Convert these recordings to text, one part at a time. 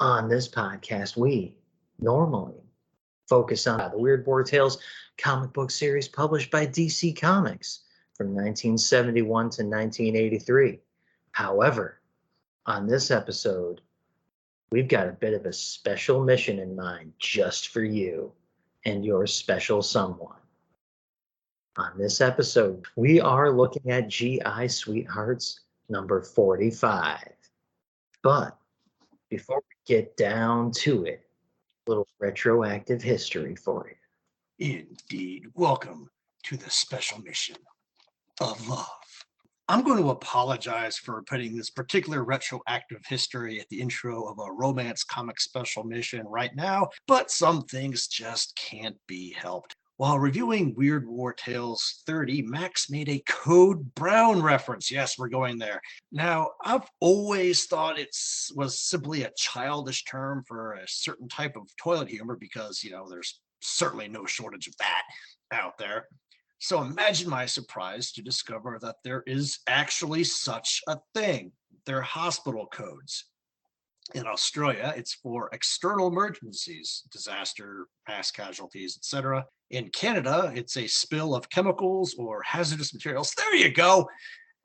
On this podcast, we normally focus on the Weird War Tales comic book series published by DC Comics from 1971 to 1983. However, on this episode, we've got a bit of a special mission in mind just for you and your special someone. On this episode, we are looking at GI Sweethearts number 45. But before we get down to it, a little retroactive history for you. Indeed. Welcome to the special mission of love. I'm going to apologize for putting this particular retroactive history at the intro of a romance comic special mission right now, but some things just can't be helped. While reviewing Weird War Tales 30, Max made a Code Brown reference. Yes, we're going there. Now, I've always thought it was simply a childish term for a certain type of toilet humor because, there's certainly no shortage of that out there. So imagine my surprise to discover that there is actually such a thing. They're hospital codes. In Australia, it's for external emergencies, disaster, mass casualties, etc. In Canada, it's a spill of chemicals or hazardous materials. There you go.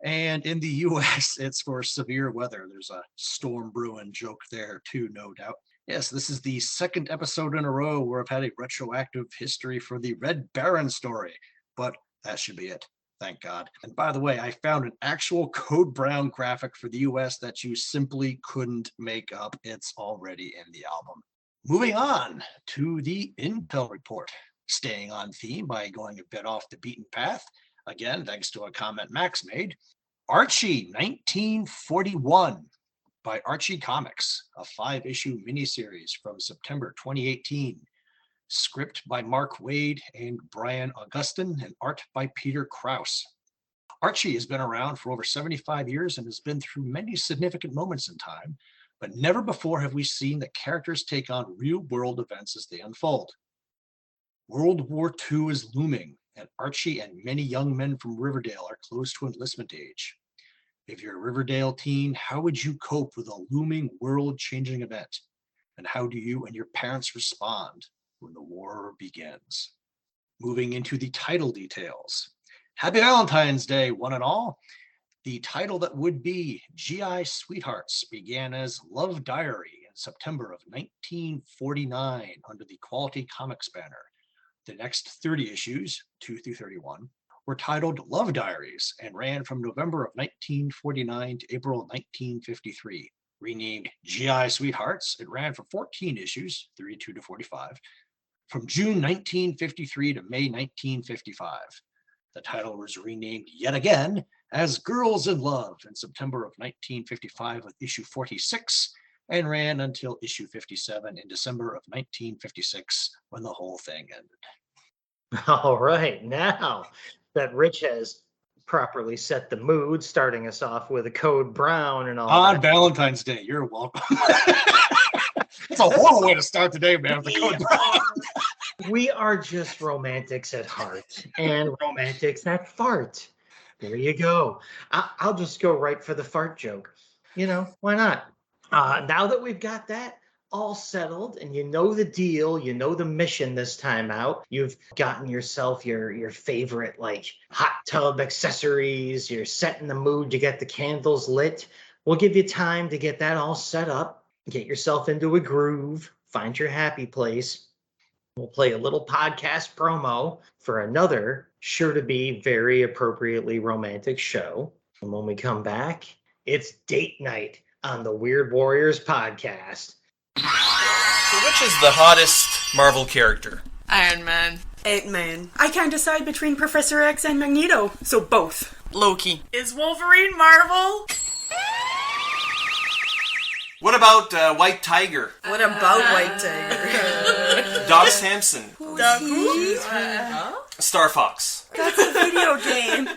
And in the US, it's for severe weather. There's a storm brewing joke there too, no doubt. Yes, this is the second episode in a row where I've had a retroactive history for the Red Baron story, but that should be it. Thank God. And by the way, I found an actual Code Brown graphic for the US that you simply couldn't make up. It's already in the album. Moving on to the Intel report. Staying on theme by going a bit off the beaten path. Again, thanks to a comment Max made. Archie 1941 by Archie Comics, a 5-issue miniseries from September 2018. Script by Mark Waid and Brian Augustin, and art by Peter Krause. Archie has been around for over 75 years and has been through many significant moments in time, but never before have we seen the characters take on real-world events as they unfold. World War II is looming, and Archie and many young men from Riverdale are close to enlistment age. If you're a Riverdale teen, how would you cope with a looming world-changing event? And how do you and your parents respond when the war begins? Moving into the title details. Happy Valentine's Day, one and all. The title that would be GI Sweethearts began as Love Diary in September of 1949 under the Quality Comics banner. The next 30 issues, 2 through 31, were titled Love Diaries and ran from November of 1949 to April of 1953. Renamed GI Sweethearts, it ran for 14 issues, 32 to 45, from June 1953 to May 1955. The title was renamed yet again as Girls in Love in September of 1955 with issue 46, and ran until issue 57 in December of 1956 when the whole thing ended. All right, now that Rich has properly set the mood, starting us off with a Code Brown and all on that. Valentine's Day, you're welcome. It's a horrible way to start the day, man, with the Code Brown. We are just romantics at heart and romantics at fart. There you go. I'll just go right for the fart joke. Why not? Now that we've got that all settled and you know the deal, you know the mission this time out, you've gotten yourself your favorite hot tub accessories, you're setting the mood to get the candles lit. We'll give you time to get that all set up, get yourself into a groove, find your happy place. We'll play a little podcast promo for another sure to be very appropriately romantic show. And when we come back, it's date night on the Weird Warriors podcast. So which is the hottest Marvel character? Iron Man. Ant-Man. I can't decide between Professor X and Magneto, so both. Loki. Is Wolverine Marvel? What about White Tiger? What about White Tiger? Doc Samson. Huh? Star Fox. That's a video game.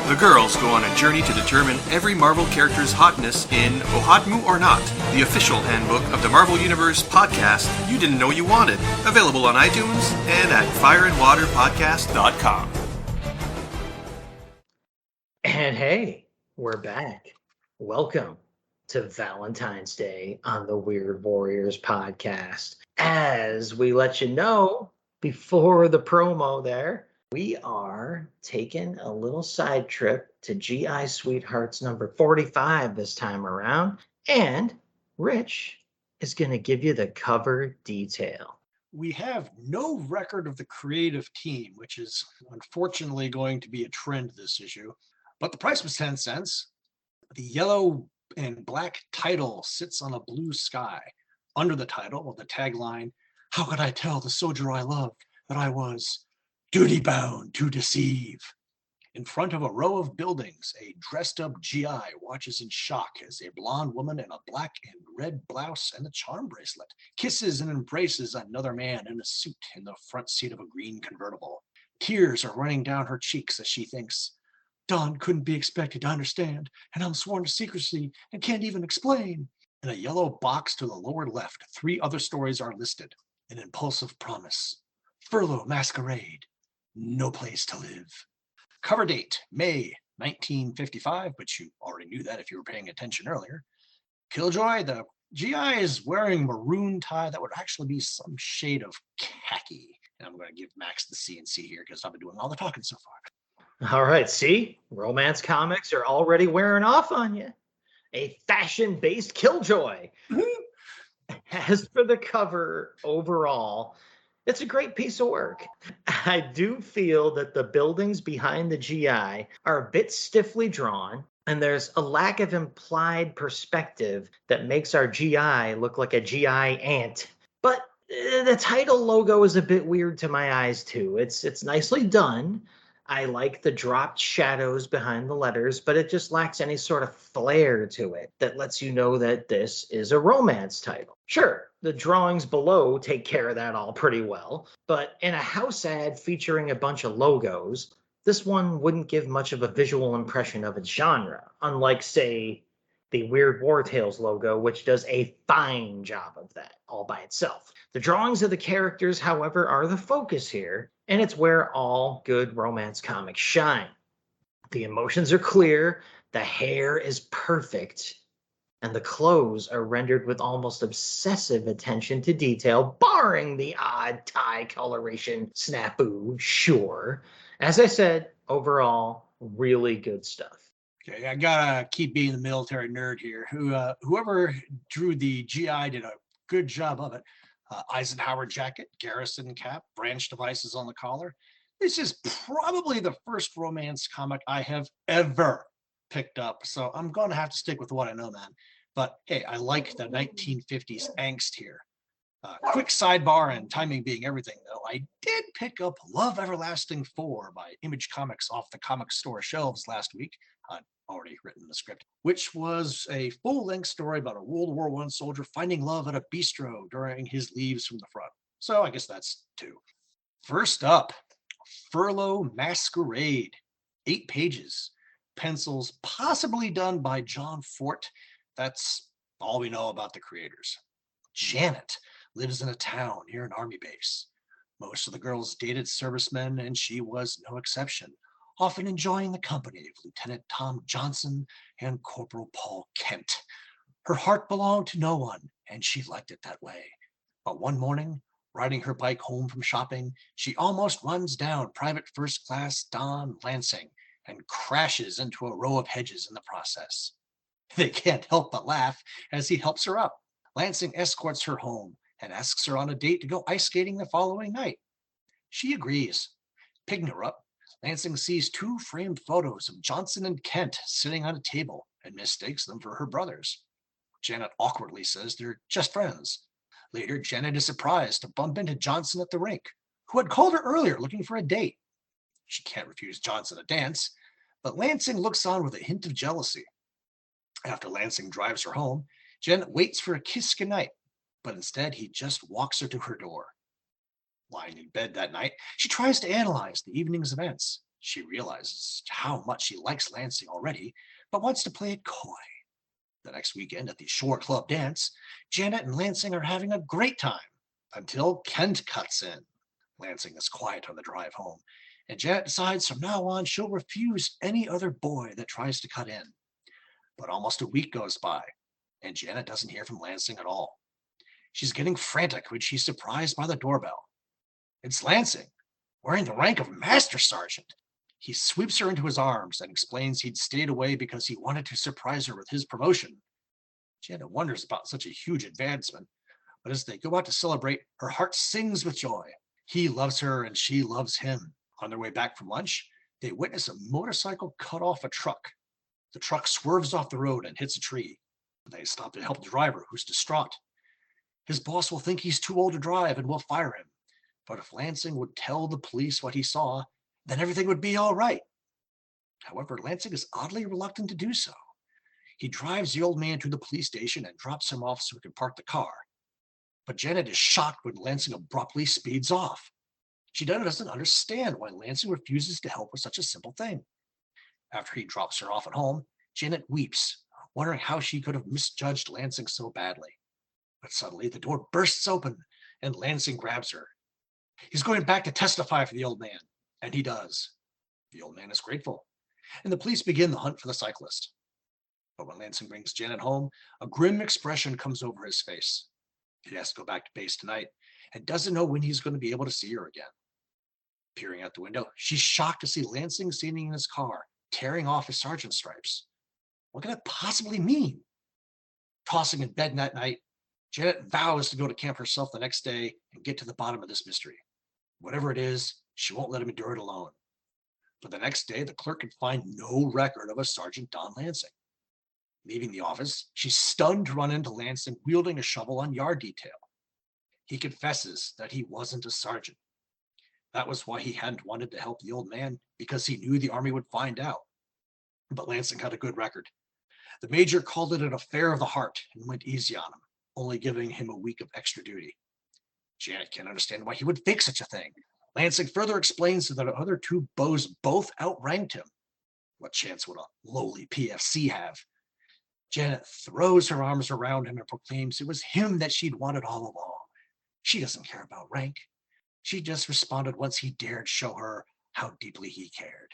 The girls go on a journey to determine every Marvel character's hotness in Ohatmu or Not, the official handbook of the Marvel Universe podcast you didn't know you wanted. Available on iTunes and at fireandwaterpodcast.com. And hey, we're back. Welcome to Valentine's Day on the Weird Warriors podcast. As we let you know before the promo there, we are taking a little side trip to GI Sweethearts number 45 this time around. And Rich is going to give you the cover detail. We have no record of the creative team, which is unfortunately going to be a trend this issue. But the price was 10 cents. The yellow and black title sits on a blue sky. Under the title, the tagline, "How could I tell the soldier I loved that I was duty bound to deceive?" In front of a row of buildings, a dressed-up GI watches in shock as a blonde woman in a black and red blouse and a charm bracelet kisses and embraces another man in a suit in the front seat of a green convertible. Tears are running down her cheeks as she thinks, "Don couldn't be expected to understand, and I'm sworn to secrecy and can't even explain." In a yellow box to the lower left, 3 other stories are listed. An impulsive promise, furlough masquerade, no place to live. Cover date, May 1955, but you already knew that if you were paying attention earlier. Killjoy, the GI, is wearing maroon tie that would actually be some shade of khaki. And I'm going to give Max the CNC here because I've been doing all the talking so far. All right, see? Romance comics are already wearing off on you. A fashion-based Killjoy. As for the cover overall, it's a great piece of work. I do feel that the buildings behind the GI are a bit stiffly drawn, and there's a lack of implied perspective that makes our GI look like a GI ant. But the title logo is a bit weird to my eyes too. It's nicely done. I like the dropped shadows behind the letters, but it just lacks any sort of flair to it that lets you know that this is a romance title. Sure, the drawings below take care of that all pretty well, but in a house ad featuring a bunch of logos, this one wouldn't give much of a visual impression of its genre, unlike, say, the Weird War Tales logo, which does a fine job of that all by itself. The drawings of the characters, however, are the focus here, and it's where all good romance comics shine. The emotions are clear, the hair is perfect, and the clothes are rendered with almost obsessive attention to detail, barring the odd tie coloration snafu, sure. As I said, overall, really good stuff. Okay, I gotta keep being the military nerd here. Whoever drew the GI did a good job of it. Eisenhower jacket, garrison cap, branch devices on the collar. This is probably the first romance comic I have ever picked up, so I'm gonna have to stick with what I know, man. But hey, I like the 1950s angst here. Quick sidebar, and timing being everything, though, I did pick up Love Everlasting 4 by Image Comics off the comic store shelves last week. I'd already written the script, which was a full-length story about a World War I soldier finding love at a bistro during his leaves from the front. So I guess that's 2. First up, Furlough Masquerade, 8 pages, pencils possibly done by John Fort. That's all we know about the creators. Janet lives in a town near an army base. Most of the girls dated servicemen, and she was no exception, often enjoying the company of Lieutenant Tom Johnson and Corporal Paul Kent. Her heart belonged to no one, and she liked it that way. But one morning, riding her bike home from shopping, she almost runs down Private First Class Don Lansing and crashes into a row of hedges in the process. They can't help but laugh as he helps her up. Lansing escorts her home and asks her on a date to go ice skating the following night. She agrees. Picking her up, Lansing sees 2 framed photos of Johnson and Kent sitting on a table and mistakes them for her brothers. Janet awkwardly says they're just friends. Later, Janet is surprised to bump into Johnson at the rink, who had called her earlier looking for a date. She can't refuse Johnson a dance, but Lansing looks on with a hint of jealousy. After Lansing drives her home, Janet waits for a kiss goodnight, but instead he just walks her to her door. Lying in bed that night, she tries to analyze the evening's events. She realizes how much she likes Lansing already, but wants to play it coy. The next weekend at the Shore Club dance, Janet and Lansing are having a great time until Kent cuts in. Lansing is quiet on the drive home, and Janet decides from now on she'll refuse any other boy that tries to cut in. But almost a week goes by, and Janet doesn't hear from Lansing at all. She's getting frantic when she's surprised by the doorbell. It's Lansing, wearing the rank of Master Sergeant. He sweeps her into his arms and explains he'd stayed away because he wanted to surprise her with his promotion. Janet wonders about such a huge advancement, but as they go out to celebrate, her heart sings with joy. He loves her and she loves him. On their way back from lunch, they witness a motorcycle cut off a truck. The truck swerves off the road and hits a tree. They stop to help the driver, who's distraught. His boss will think he's too old to drive and will fire him. But if Lansing would tell the police what he saw, then everything would be all right. However, Lansing is oddly reluctant to do so. He drives the old man to the police station and drops him off so he can park the car. But Janet is shocked when Lansing abruptly speeds off. She doesn't understand why Lansing refuses to help with such a simple thing. After he drops her off at home, Janet weeps, wondering how she could have misjudged Lansing so badly. But suddenly the door bursts open and Lansing grabs her. He's going back to testify for the old man, and he does. The old man is grateful, and the police begin the hunt for the cyclist. But when Lansing brings Janet home, a grim expression comes over his face. He has to go back to base tonight and doesn't know when he's going to be able to see her again. Peering out the window, she's shocked to see Lansing sitting in his car, tearing off his sergeant stripes. What can it possibly mean? Tossing in bed that night, Janet vows to go to camp herself the next day and get to the bottom of this mystery. Whatever it is, she won't let him endure it alone. But the next day, the clerk could find no record of a Sergeant Don Lansing. Leaving the office, she's stunned to run into Lansing wielding a shovel on yard detail. He confesses that he wasn't a sergeant. That was why he hadn't wanted to help the old man, because he knew the army would find out. But Lansing had a good record. The major called it an affair of the heart and went easy on him, only giving him a week of extra duty. Janet can't understand why he would think such a thing. Lansing further explains that the other two bows both outranked him. What chance would a lowly PFC have? Janet throws her arms around him and proclaims it was him that she'd wanted all along. She doesn't care about rank. She just responded once he dared show her how deeply he cared.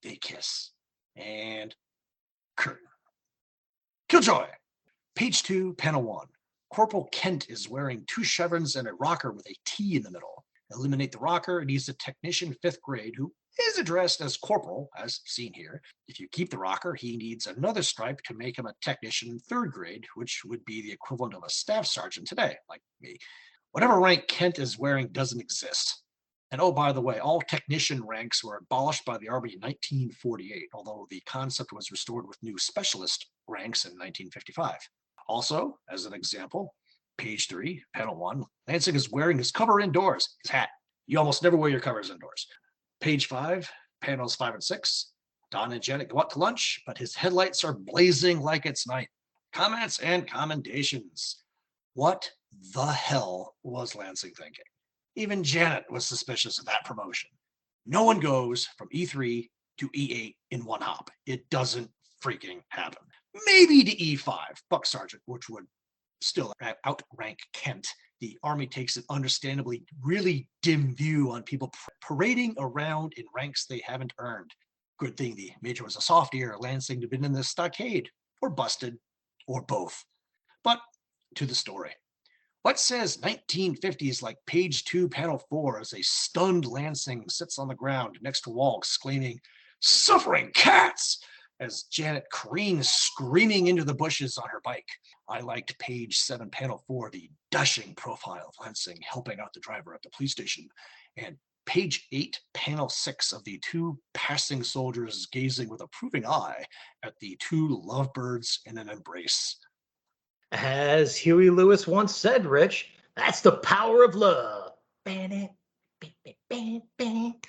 They kiss. And curtain. Killjoy! Page 2, panel 1. Corporal Kent is wearing 2 chevrons and a rocker with a T in the middle. Eliminate the rocker, and he's a technician 5th grade who is addressed as corporal, as seen here. If you keep the rocker, he needs another stripe to make him a technician 3rd grade, which would be the equivalent of a staff sergeant today, like me. Whatever rank Kent is wearing doesn't exist. And oh, by the way, all technician ranks were abolished by the Army in 1948, although the concept was restored with new specialist ranks in 1955. Also, as an example, page 3, panel 1, Lansing is wearing his cover indoors, his hat. You almost never wear your covers indoors. Page 5, panels 5 and 6, Don and Janet go out to lunch, but his headlights are blazing like it's night. Comments and commendations. What the hell was Lansing thinking? Even Janet was suspicious of that promotion. No one goes from E3 to E8 in one hop. It doesn't freaking happen. Maybe to E5, Buck Sergeant, which would still outrank Kent. The Army takes an understandably really dim view on people parading around in ranks they haven't earned. Good thing the major was a softier. Lansing had been in the stockade, or busted, or both. But to the story. What says 1950s like page 2, panel 4, as a stunned Lansing sits on the ground next to a wall exclaiming, "Suffering cats!" as Janet careens screaming into the bushes on her bike. I liked page 7, panel 4, the dashing profile of Lansing helping out the driver at the police station, and page 8, panel 6 of the 2 passing soldiers gazing with approving eye at the 2 lovebirds in an embrace. As Huey Lewis once said, Rich, that's the power of love.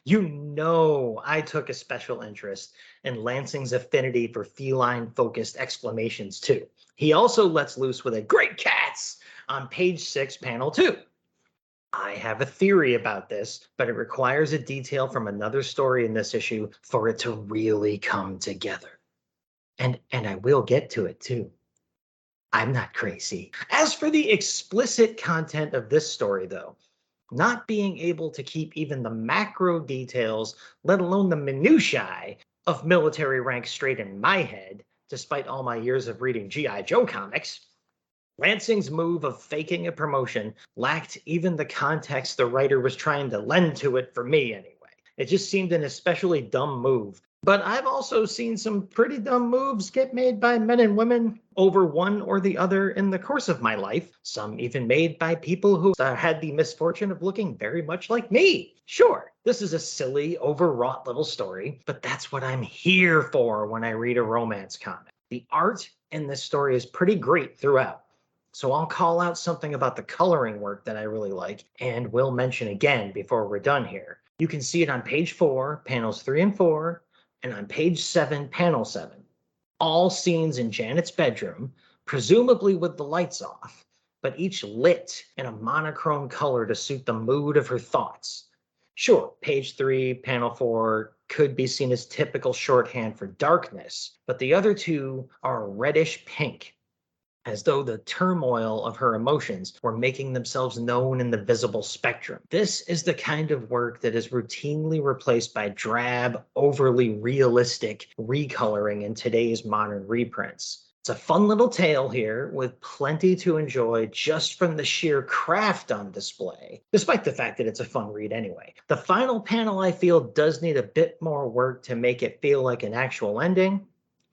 You know I took a special interest in Lansing's affinity for feline-focused exclamations, too. He also lets loose with a "great cats" on page 6, panel 2. I have a theory about this, but it requires a detail from another story in this issue for it to really come together. And I will get to it, too. I'm not crazy. As for the explicit content of this story, though, not being able to keep even the macro details, let alone the minutiae of military rank straight in my head, Despite all my years of reading G.I. Joe comics, Lansing's move of faking a promotion lacked even the context the writer was trying to lend to it for me anyway. It just seemed an especially dumb move. But I've also seen some pretty dumb moves get made by men and women over one or the other in the course of my life. Some even made by people who had the misfortune of looking very much like me. Sure, this is a silly, overwrought little story, but that's what I'm here for when I read a romance comic. The art in this story is pretty great throughout. So I'll call out something about the coloring work that I really like, and will mention again before we're done here. You can see it on page 4, panels 3 and 4, and on page 7, panel 7. All scenes in Janet's bedroom, presumably with the lights off, but each lit in a monochrome color to suit the mood of her thoughts. Sure, page 3, panel 4 could be seen as typical shorthand for darkness, but the other two are reddish pink, as though the turmoil of her emotions were making themselves known in the visible spectrum. This is the kind of work that is routinely replaced by drab, overly realistic recoloring in today's modern reprints. It's a fun little tale here with plenty to enjoy just from the sheer craft on display, despite the fact that it's a fun read anyway. The final panel, I feel, does need a bit more work to make it feel like an actual ending,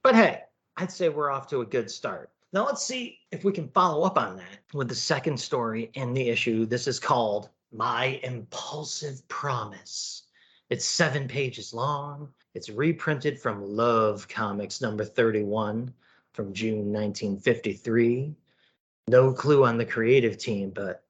but hey, I'd say we're off to a good start. Now let's see if we can follow up on that with the second story in the issue. This is called My Impulsive Promise. It's 7 pages long. It's reprinted from Love Comics number 31 from June 1953. No clue on the creative team, but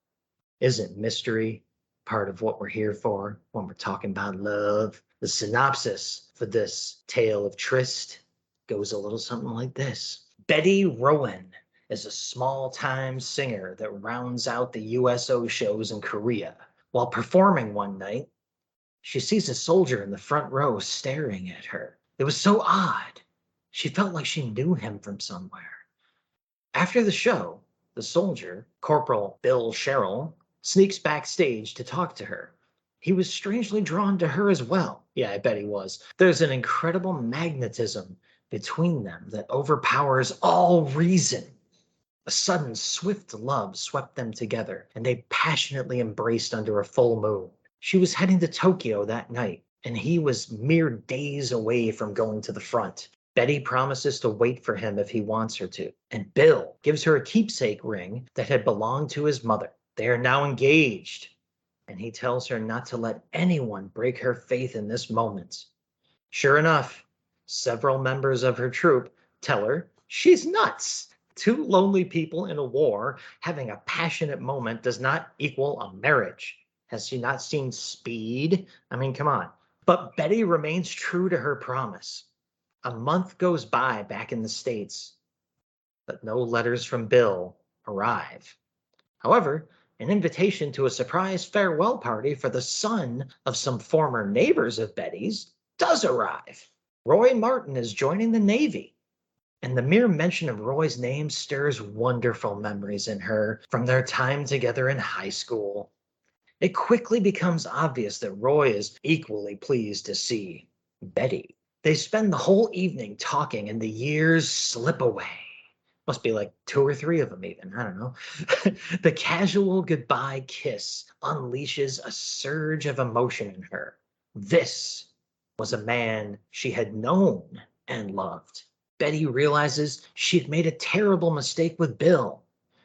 isn't mystery part of what we're here for when we're talking about love? The synopsis for this tale of tryst goes a little something like this. Betty Rowan is a small-time singer that rounds out the USO shows in Korea. While performing one night, she sees a soldier in the front row staring at her. It was so odd. She felt like she knew him from somewhere. After the show, the soldier, Corporal Bill Sherrill, sneaks backstage to talk to her. He was strangely drawn to her as well. Yeah, I bet he was. There's an incredible magnetism between them that overpowers all reason. A sudden, swift love swept them together, and they passionately embraced under a full moon. She was heading to Tokyo that night, and he was mere days away from going to the front. Betty promises to wait for him if he wants her to, and Bill gives her a keepsake ring that had belonged to his mother. They are now engaged, and he tells her not to let anyone break her faith in this moment. Sure enough, several members of her troupe tell her she's nuts. Two lonely people in a war having a passionate moment does not equal a marriage. Has she not seen Speed? I mean, come on. But Betty remains true to her promise. A month goes by back in the States, but no letters from Bill arrive. However, an invitation to a surprise farewell party for the son of some former neighbors of Betty's does arrive. Roy Martin is joining the Navy, and the mere mention of Roy's name stirs wonderful memories in her from their time together in high school. It quickly becomes obvious that Roy is equally pleased to see Betty. They spend the whole evening talking, and the years slip away. Must be like 2 or 3 of them even, I don't know. The casual goodbye kiss unleashes a surge of emotion in her. This was a man she had known and loved. Betty realizes she'd made a terrible mistake with Bill.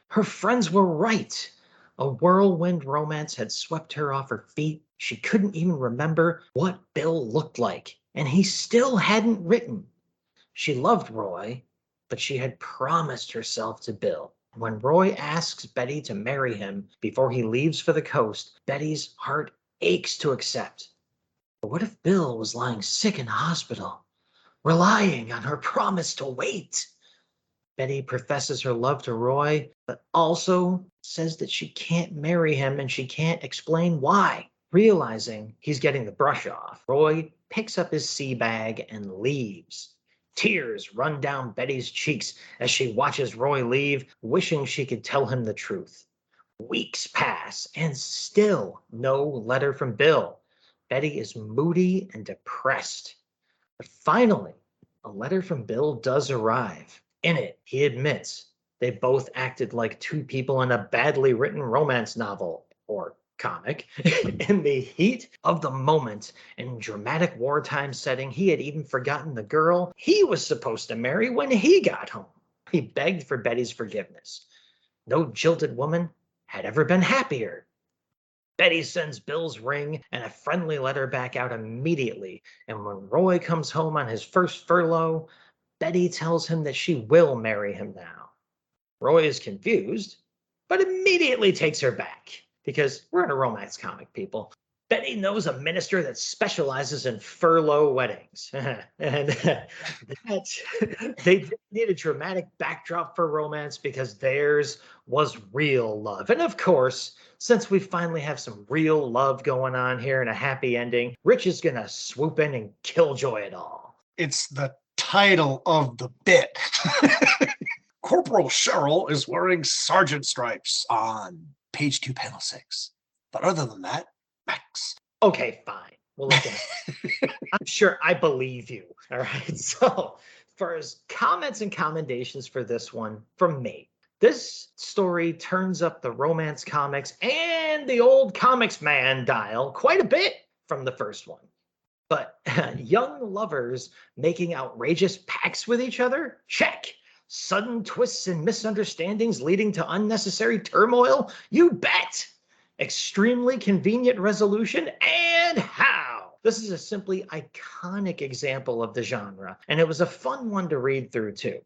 Her friends were right. A whirlwind romance had swept her off her feet. She couldn't even remember what Bill looked like, and he still hadn't written. She loved Roy, but she had promised herself to Bill. When Roy asks Betty to marry him before he leaves for the coast, Betty's heart aches to accept. But what if Bill was lying sick in a hospital, relying on her promise to wait? Betty professes her love to Roy, but also says that she can't marry him and she can't explain why. Realizing he's getting the brush off, Roy picks up his sea bag and leaves. Tears run down Betty's cheeks as she watches Roy leave, wishing she could tell him the truth. Weeks pass, and still no letter from Bill. Betty is moody and depressed. But finally, a letter from Bill does arrive. In it, he admits they both acted like two people in a badly written romance novel or comic. In the heat of the moment, in dramatic wartime setting, he had even forgotten the girl he was supposed to marry when he got home. He begged for Betty's forgiveness. No jilted woman had ever been happier. Betty sends Bill's ring and a friendly letter back out immediately, and when Roy comes home on his first furlough, Betty tells him that she will marry him now. Roy is confused, but immediately takes her back, because we're in a romance comic, people. Betty knows a minister that specializes in furlough weddings. And they need a dramatic backdrop for romance because theirs was real love. And of course, since we finally have some real love going on here and a happy ending, Rich is going to swoop in and killjoy it all. It's the title of the bit. Corporal Cheryl is wearing sergeant stripes on page 2, panel 6. But other than that, Max. Okay, fine. We'll look at it. I'm sure I believe you. All right. So, for his comments and commendations for this one from me, this story turns up the romance comics and the old comics man dial quite a bit from the first one. But young lovers making outrageous pacts with each other? Check. Sudden twists and misunderstandings leading to unnecessary turmoil? You bet. Extremely convenient resolution, and how? This is a simply iconic example of the genre, and it was a fun one to read through too.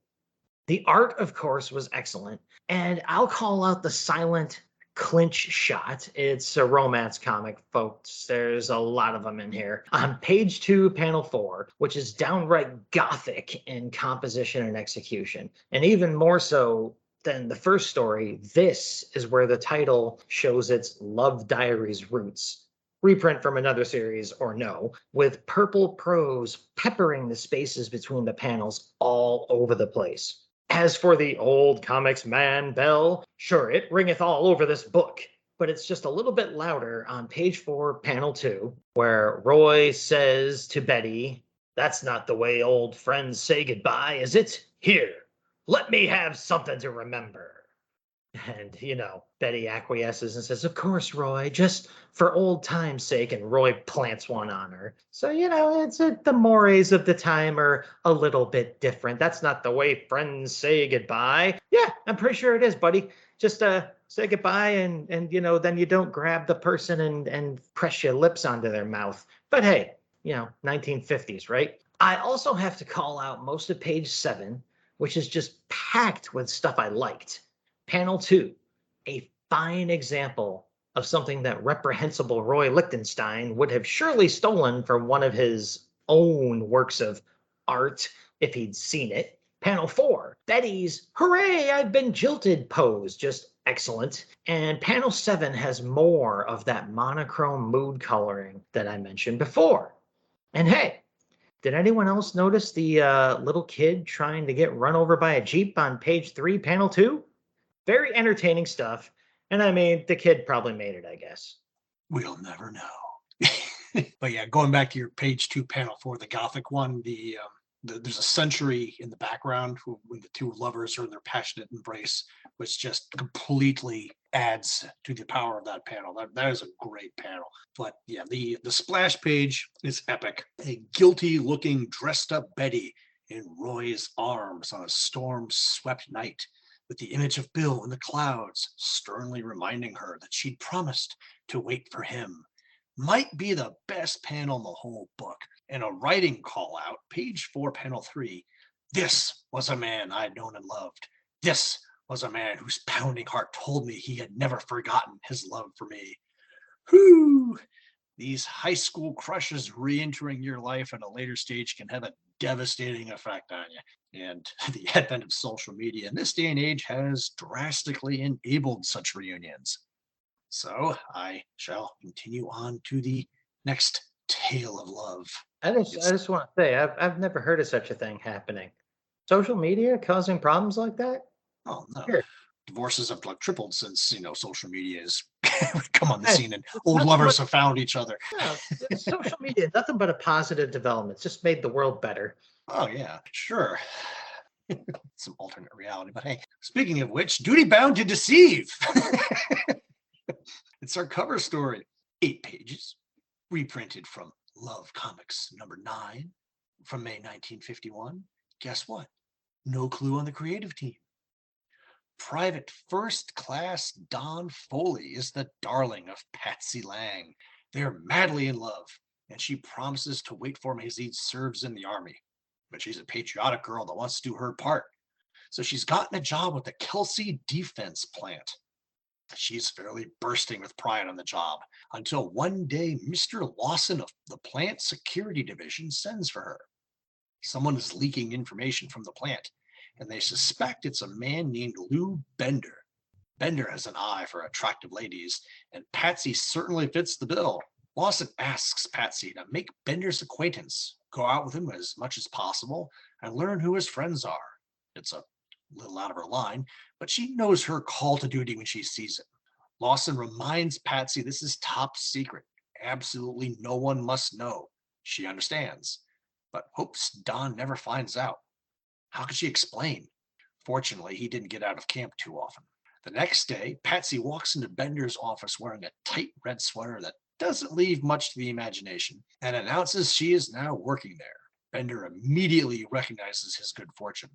The art, of course, was excellent, and I'll call out the silent clinch shot. It's a romance comic, folks. There's a lot of them in here. On page 2, panel 4, which is downright gothic in composition and execution, and even more so than the first story, this is where the title shows its Love Diaries roots. Reprint from another series or no, with purple prose peppering the spaces between the panels all over the place. As for the old comics man bell, sure, it ringeth all over this book, but it's just a little bit louder on page 4, panel 2, where Roy says to Betty, "That's not the way old friends say goodbye, is it? Here, let me have something to remember." And, Betty acquiesces and says, "Of course, Roy, just for old time's sake," and Roy plants one on her. So, the mores of the time are a little bit different. That's not the way friends say goodbye. Yeah, I'm pretty sure it is, buddy. Just say goodbye and then you don't grab the person and press your lips onto their mouth. But hey, 1950s, right? I also have to call out most of page 7, which is just packed with stuff I liked. Panel 2, a fine example of something that reprehensible Roy Lichtenstein would have surely stolen from one of his own works of art if he'd seen it. Panel 4, Betty's "Hooray, I've been jilted" pose, just excellent. And panel 7 has more of that monochrome mood coloring that I mentioned before. And hey, did anyone else notice the little kid trying to get run over by a Jeep on page 3, panel 2? Very entertaining stuff. And I mean, the kid probably made it, I guess. We'll never know. But yeah, going back to your page 2, panel 4, the Gothic one, there's a century in the background when the two lovers are in their passionate embrace, which just completely adds to the power of that panel. That is a great panel. But yeah, the splash page is epic. A guilty looking dressed up Betty in Roy's arms on a storm swept night, with the image of Bill in the clouds sternly reminding her that she'd promised to wait for him, might be the best panel in the whole book. And a writing call out, page 4, panel 3. This was a man I'd known and loved. This was a man whose pounding heart told me he had never forgotten his love for me. Whew! These high school crushes re-entering your life at a later stage can have a devastating effect on you. And the advent of social media in this day and age has drastically enabled such reunions. So I shall continue on to the next tale of love. I just want to say, I've never heard of such a thing happening. Social media causing problems like that? Oh no. Sure. Divorces have like tripled since social media has come on the Hey, scene and old lovers have found each other. No, social media, nothing but a positive development. It's just made the world better. Oh, yeah, sure. Some alternate reality. But hey, speaking of which, Duty Bound to Deceive. It's our cover story. 8 pages, reprinted from Love Comics #9 from May 1951. Guess what? No clue on the creative team. Private First Class Don Foley is the darling of Patsy Lang. They're madly in love, and she promises to wait for him as he serves in the army. But she's a patriotic girl that wants to do her part. So she's gotten a job with the Kelsey Defense Plant. She's fairly bursting with pride on the job until one day Mr. Lawson of the plant security division sends for her. Someone is leaking information from the plant, and they suspect it's a man named Lou Bender. Bender has an eye for attractive ladies, and Patsy certainly fits the bill. Lawson asks Patsy to make Bender's acquaintance, go out with him as much as possible, and learn who his friends are. It's a little out of her line, but she knows her call to duty when she sees it. Lawson reminds Patsy this is top secret. Absolutely no one must know. She understands, but hopes Don never finds out. How could she explain? Fortunately, he didn't get out of camp too often. The next day, Patsy walks into Bender's office wearing a tight red sweater that doesn't leave much to the imagination and announces she is now working there. Bender immediately recognizes his good fortune.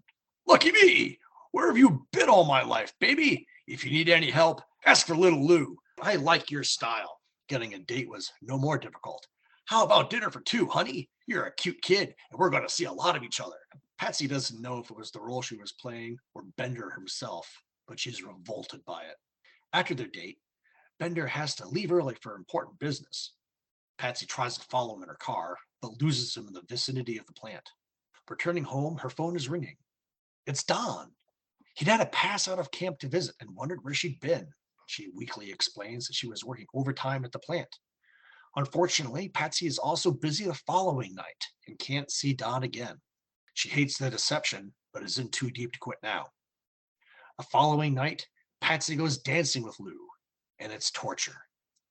Lucky me! Where have you been all my life, baby? If you need any help, ask for little Lou. I like your style. Getting a date was no more difficult. How about dinner for 2, honey? You're a cute kid, and we're going to see a lot of each other. Patsy doesn't know if it was the role she was playing or Bender himself, but she's revolted by it. After their date, Bender has to leave early for important business. Patsy tries to follow him in her car, but loses him in the vicinity of the plant. Returning home, her phone is ringing. It's Don. He'd had to pass out of camp to visit and wondered where she'd been. She weakly explains that she was working overtime at the plant. Unfortunately, Patsy is also busy the following night and can't see Don again. She hates the deception, but is in too deep to quit now. The following night, Patsy goes dancing with Lou, and it's torture,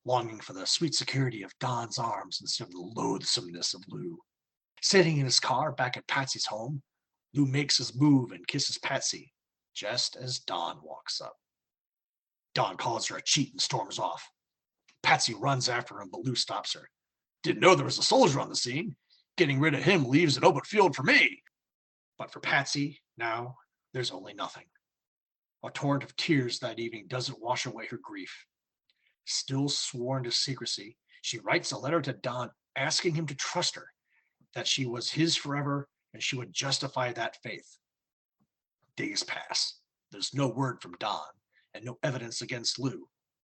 longing for the sweet security of Don's arms instead of the loathsomeness of Lou. Sitting in his car back at Patsy's home, Lou makes his move and kisses Patsy, just as Don walks up. Don calls her a cheat and storms off. Patsy runs after him, but Lou stops her. Didn't know there was a soldier on the scene. Getting rid of him leaves an open field for me. But for Patsy, now, there's only nothing. A torrent of tears that evening doesn't wash away her grief. Still sworn to secrecy, she writes a letter to Don asking him to trust her, that she was his forever and she would justify that faith. Days pass. There's no word from Don and no evidence against Lou.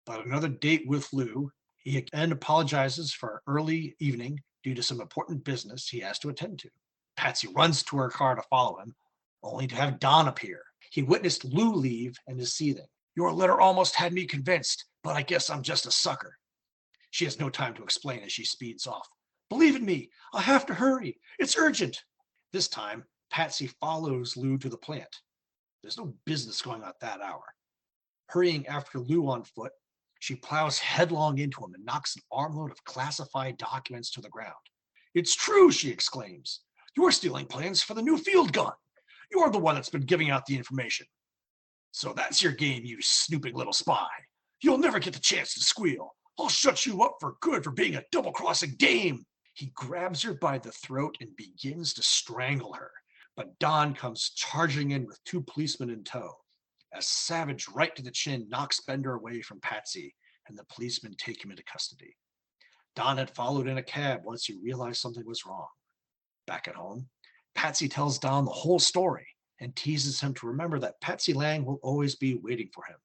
But another date with Lou, he again apologizes for an early evening due to some important business he has to attend to. Patsy runs to her car to follow him, only to have Don appear. He witnessed Lou leave and is seething. Your letter almost had me convinced, but I guess I'm just a sucker. She has no time to explain as she speeds off. Believe in me, I have to hurry. It's urgent. This time, Patsy follows Lou to the plant. There's no business going on at that hour. Hurrying after Lou on foot, she plows headlong into him and knocks an armload of classified documents to the ground. It's true, she exclaims. You're stealing plans for the new field gun. You're the one that's been giving out the information. So that's your game, you snooping little spy. You'll never get the chance to squeal. I'll shut you up for good for being a double-crossing dame. He grabs her by the throat and begins to strangle her. But Don comes charging in with 2 policemen in tow. A savage right to the chin knocks Bender away from Patsy, and the policemen take him into custody. Don had followed in a cab once he realized something was wrong. Back at home, Patsy tells Don the whole story and teases him to remember that Patsy Lang will always be waiting for him.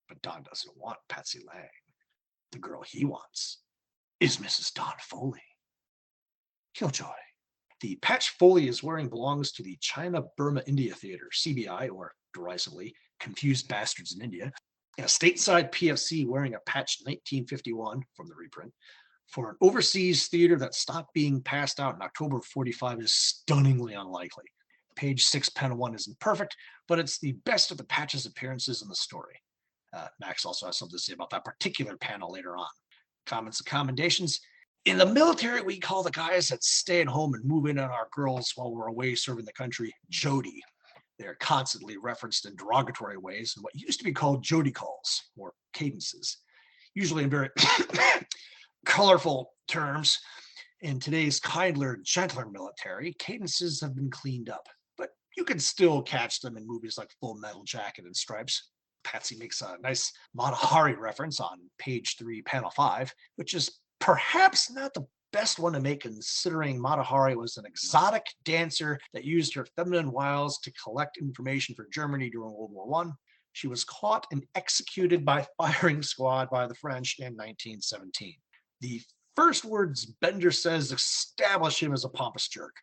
But Don doesn't want Patsy Lang. The girl he wants is Mrs. Don Foley. Killjoy. The patch Foley is wearing belongs to the China-Burma India Theater, CBI, or derisively, Confused Bastards in India, a stateside PFC wearing a patch 1951 from the reprint for an overseas theater that stopped being passed out in October of 45 is stunningly unlikely. Page 6, panel 1 isn't perfect, but it's the best of the patch's appearances in the story. Max also has something to say about that particular panel later on. Comments and commendations. In the military, we call the guys that stay at home and move in on our girls while we're away serving the country Jody. They're constantly referenced in derogatory ways in what used to be called Jody calls or cadences, usually in very colorful terms. In today's kinder, gentler military, cadences have been cleaned up, but you can still catch them in movies like Full Metal Jacket and Stripes. Patsy makes a nice Mata Hari reference on page 3, panel 5, which is perhaps not the best one to make, considering Mata Hari was an exotic dancer that used her feminine wiles to collect information for Germany during World War I. She was caught and executed by firing squad by the French in 1917. The first words Bender says establish him as a pompous jerk.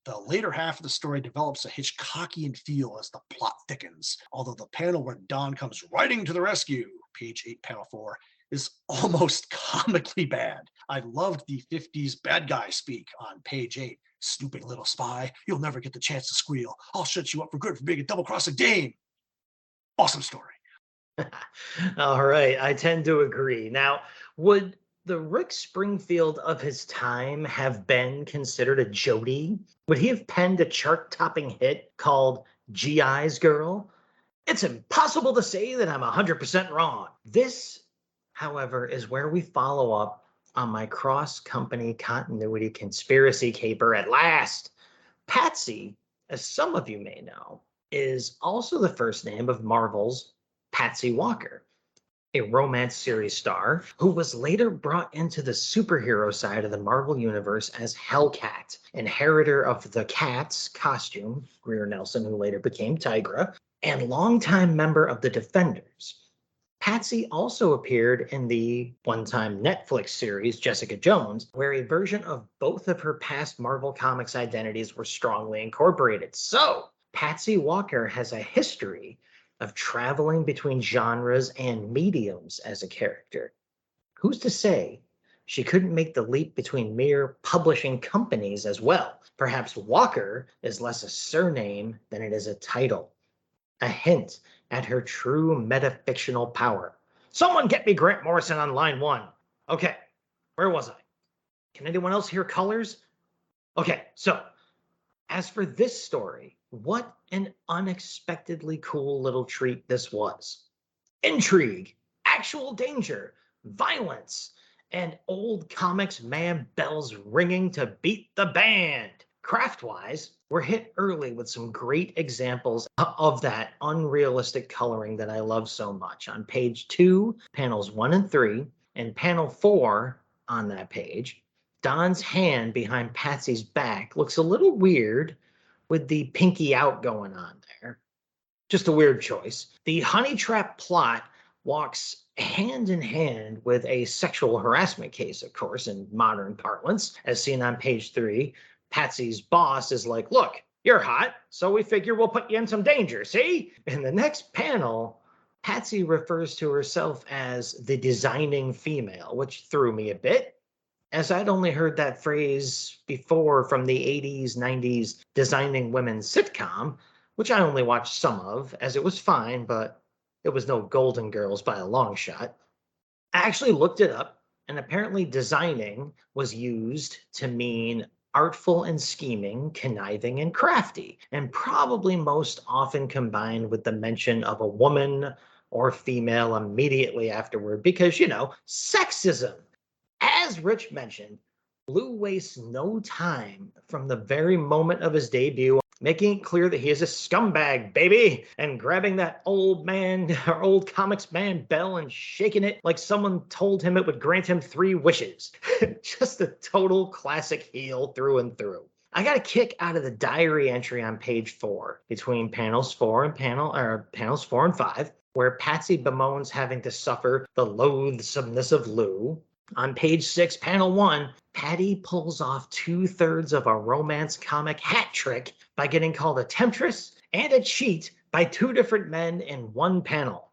The later half of the story develops a Hitchcockian feel as the plot thickens, although the panel where Don comes riding to the rescue, page 8, panel 4, is almost comically bad. I loved the 50s bad guy speak on page 8. Snooping little spy, you'll never get the chance to squeal. I'll shut you up for good for being a double-crossing dame. Awesome story. All right, I tend to agree. Now, would the Rick Springfield of his time have been considered a Jody? Would he have penned a chart-topping hit called GI's Girl? It's impossible to say that I'm 100% wrong. This, however, is where we follow up on my cross-company continuity conspiracy caper at last. Patsy, as some of you may know, is also the first name of Marvel's Patsy Walker, a romance series star who was later brought into the superhero side of the Marvel Universe as Hellcat, inheritor of the Cat's costume, Greer Nelson, who later became Tigra, and longtime member of the Defenders. Patsy also appeared in the one-time Netflix series Jessica Jones, where a version of both of her past Marvel Comics identities were strongly incorporated. So, Patsy Walker has a history of traveling between genres and mediums as a character. Who's to say she couldn't make the leap between mere publishing companies as well? Perhaps Walker is less a surname than it is a title. A hint at her true metafictional power. Someone get me Grant Morrison on line 1. Okay, where was I? Can anyone else hear colors? Okay, so as for this story, what an unexpectedly cool little treat this was. Intrigue, actual danger, violence, and old comics man bells ringing to beat the band. Craft-wise, we're hit early with some great examples of that unrealistic coloring that I love so much. On page 2, panels 1 and 3, and panel 4 on that page, Don's hand behind Patsy's back looks a little weird with the pinky out going on there. Just a weird choice. The honey trap plot walks hand in hand with a sexual harassment case, of course, in modern parlance, as seen on page 3. Patsy's boss is like, look, you're hot, so we figure we'll put you in some danger, see? In the next panel, Patsy refers to herself as the designing female, which threw me a bit, as I'd only heard that phrase before from the 80s, 90s designing women sitcom, which I only watched some of, as it was fine, but it was no Golden Girls by a long shot. I actually looked it up, and apparently designing was used to mean artful and scheming, conniving and crafty, and probably most often combined with the mention of a woman or female immediately afterward because, you know, sexism. As Rich mentioned, Blue wastes no time from the very moment of his debut, making it clear that he is a scumbag, baby, and grabbing that old man, or old comics man bell and shaking it like someone told him it would grant him 3 wishes. Just a total classic heel through and through. I got a kick out of the diary entry on page 4 between panels 4 and 5, where Patsy bemoans having to suffer the loathsomeness of Lou. On page 6, panel 1, Patty pulls off 2/3 of a romance comic hat trick by getting called a temptress and a cheat by 2 different men in one panel.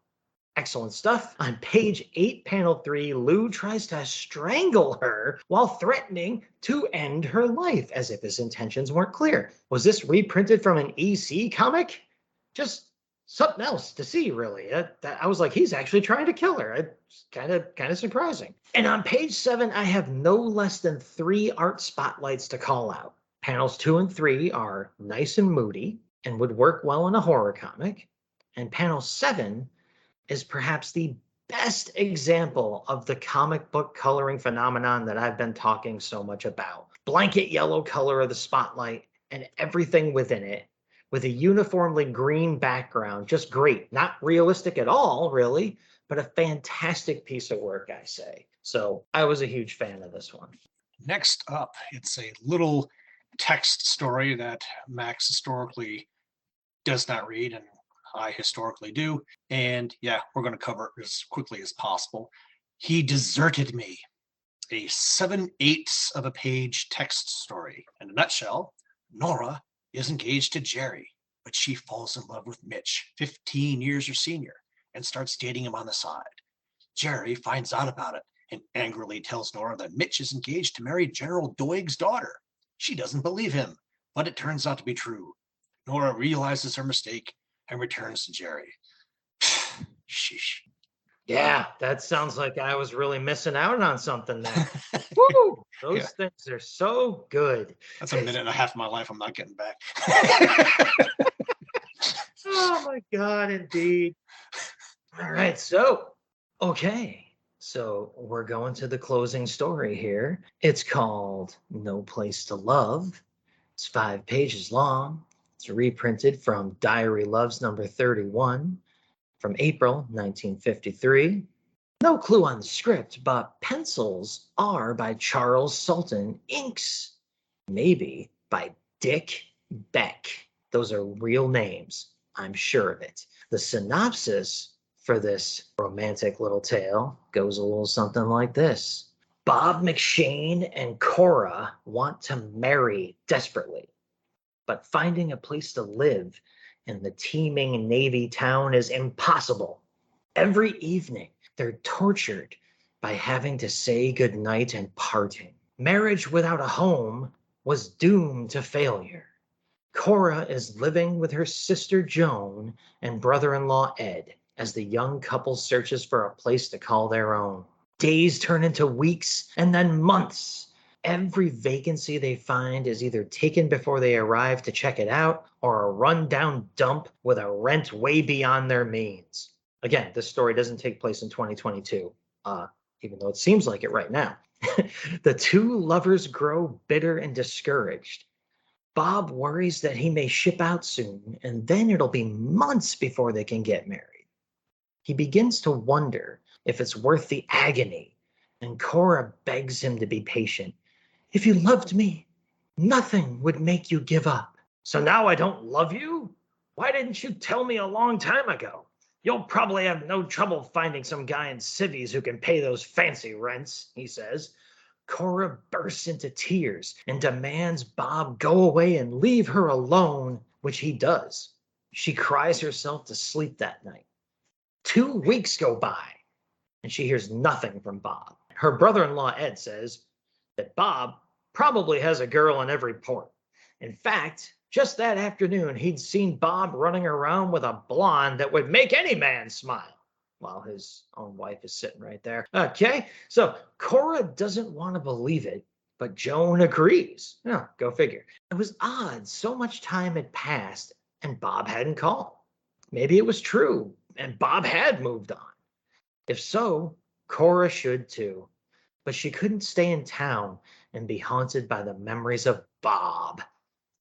Excellent stuff. On page 8, panel 3, Lou tries to strangle her while threatening to end her life, as if his intentions weren't clear. Was this reprinted from an EC comic? Just something else to see, really. I was like, he's actually trying to kill her. It's kind of surprising. And on page 7, I have no less than 3 art spotlights to call out. Panels 2 and 3 are nice and moody and would work well in a horror comic. And panel 7 is perhaps the best example of the comic book coloring phenomenon that I've been talking so much about. Blanket yellow color of the spotlight and everything within it, with a uniformly green background. Just great. Not realistic at all, really, but a fantastic piece of work, I say. So I was a huge fan of this one. Next up, it's a little text story that Max historically does not read, and I historically do. And yeah, we're going to cover it as quickly as possible. He Deserted Me, a 7/8 of a page text story. In a nutshell, Nora is engaged to Jerry, but she falls in love with Mitch, 15 years her senior, and starts dating him on the side. Jerry finds out about it and angrily tells Nora that Mitch is engaged to marry General Doig's daughter. She doesn't believe him, but it turns out to be true. Nora realizes her mistake and returns to Jerry. Sheesh. Yeah, that sounds like I was really missing out on something there. Woo! Those Yeah. things are so good. That's a minute and a half of my life I'm not getting back. Oh my God, indeed. All right, so we're going to the closing story here. It's called No Place to Love. It's 5 pages long. It's reprinted from Diary Loves number 31 from April 1953. No clue on the script, but pencils are by Charles Sultan, inks maybe by Dick Beck. Those are real names, I'm sure of it. The synopsis for this romantic little tale goes a little something like this. Bob McShane and Cora want to marry desperately, but finding a place to live in the teeming Navy town is impossible. Every evening, they're tortured by having to say goodnight and parting. Marriage without a home was doomed to failure. Cora is living with her sister Joan and brother-in-law Ed as the young couple searches for a place to call their own. Days turn into weeks and then months. Every vacancy they find is either taken before they arrive to check it out or a run-down dump with a rent way beyond their means. Again, this story doesn't take place in 2022, even though it seems like it right now. The two lovers grow bitter and discouraged. Bob worries that he may ship out soon, and then it'll be months before they can get married. He begins to wonder if it's worth the agony, and Cora begs him to be patient. If you loved me, nothing would make you give up. So now I don't love you? Why didn't you tell me a long time ago? You'll probably have no trouble finding some guy in civvies who can pay those fancy rents, he says. Cora bursts into tears and demands Bob go away and leave her alone, which he does. She cries herself to sleep that night. 2 weeks go by, and she hears nothing from Bob. Her brother-in-law Ed says that Bob probably has a girl in every port. In fact, just that afternoon, he'd seen Bob running around with a blonde that would make any man smile, while his own wife is sitting right there. Okay, so Cora doesn't want to believe it, but Joan agrees. Yeah, go figure. It was odd. So much time had passed, and Bob hadn't called. Maybe it was true, and Bob had moved on. If so, Cora should too. But she couldn't stay in town and be haunted by the memories of Bob.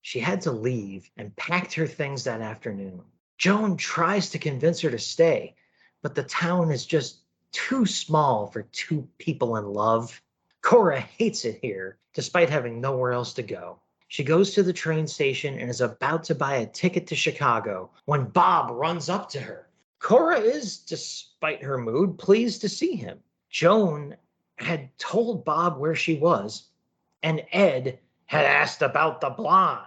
She had to leave and packed her things that afternoon. Joan tries to convince her to stay, but the town is just too small for 2 people in love. Cora hates it here, despite having nowhere else to go. She goes to the train station and is about to buy a ticket to Chicago when Bob runs up to her. Cora is, despite her mood, pleased to see him. Joan had told Bob where she was, and Ed had asked about the blonde.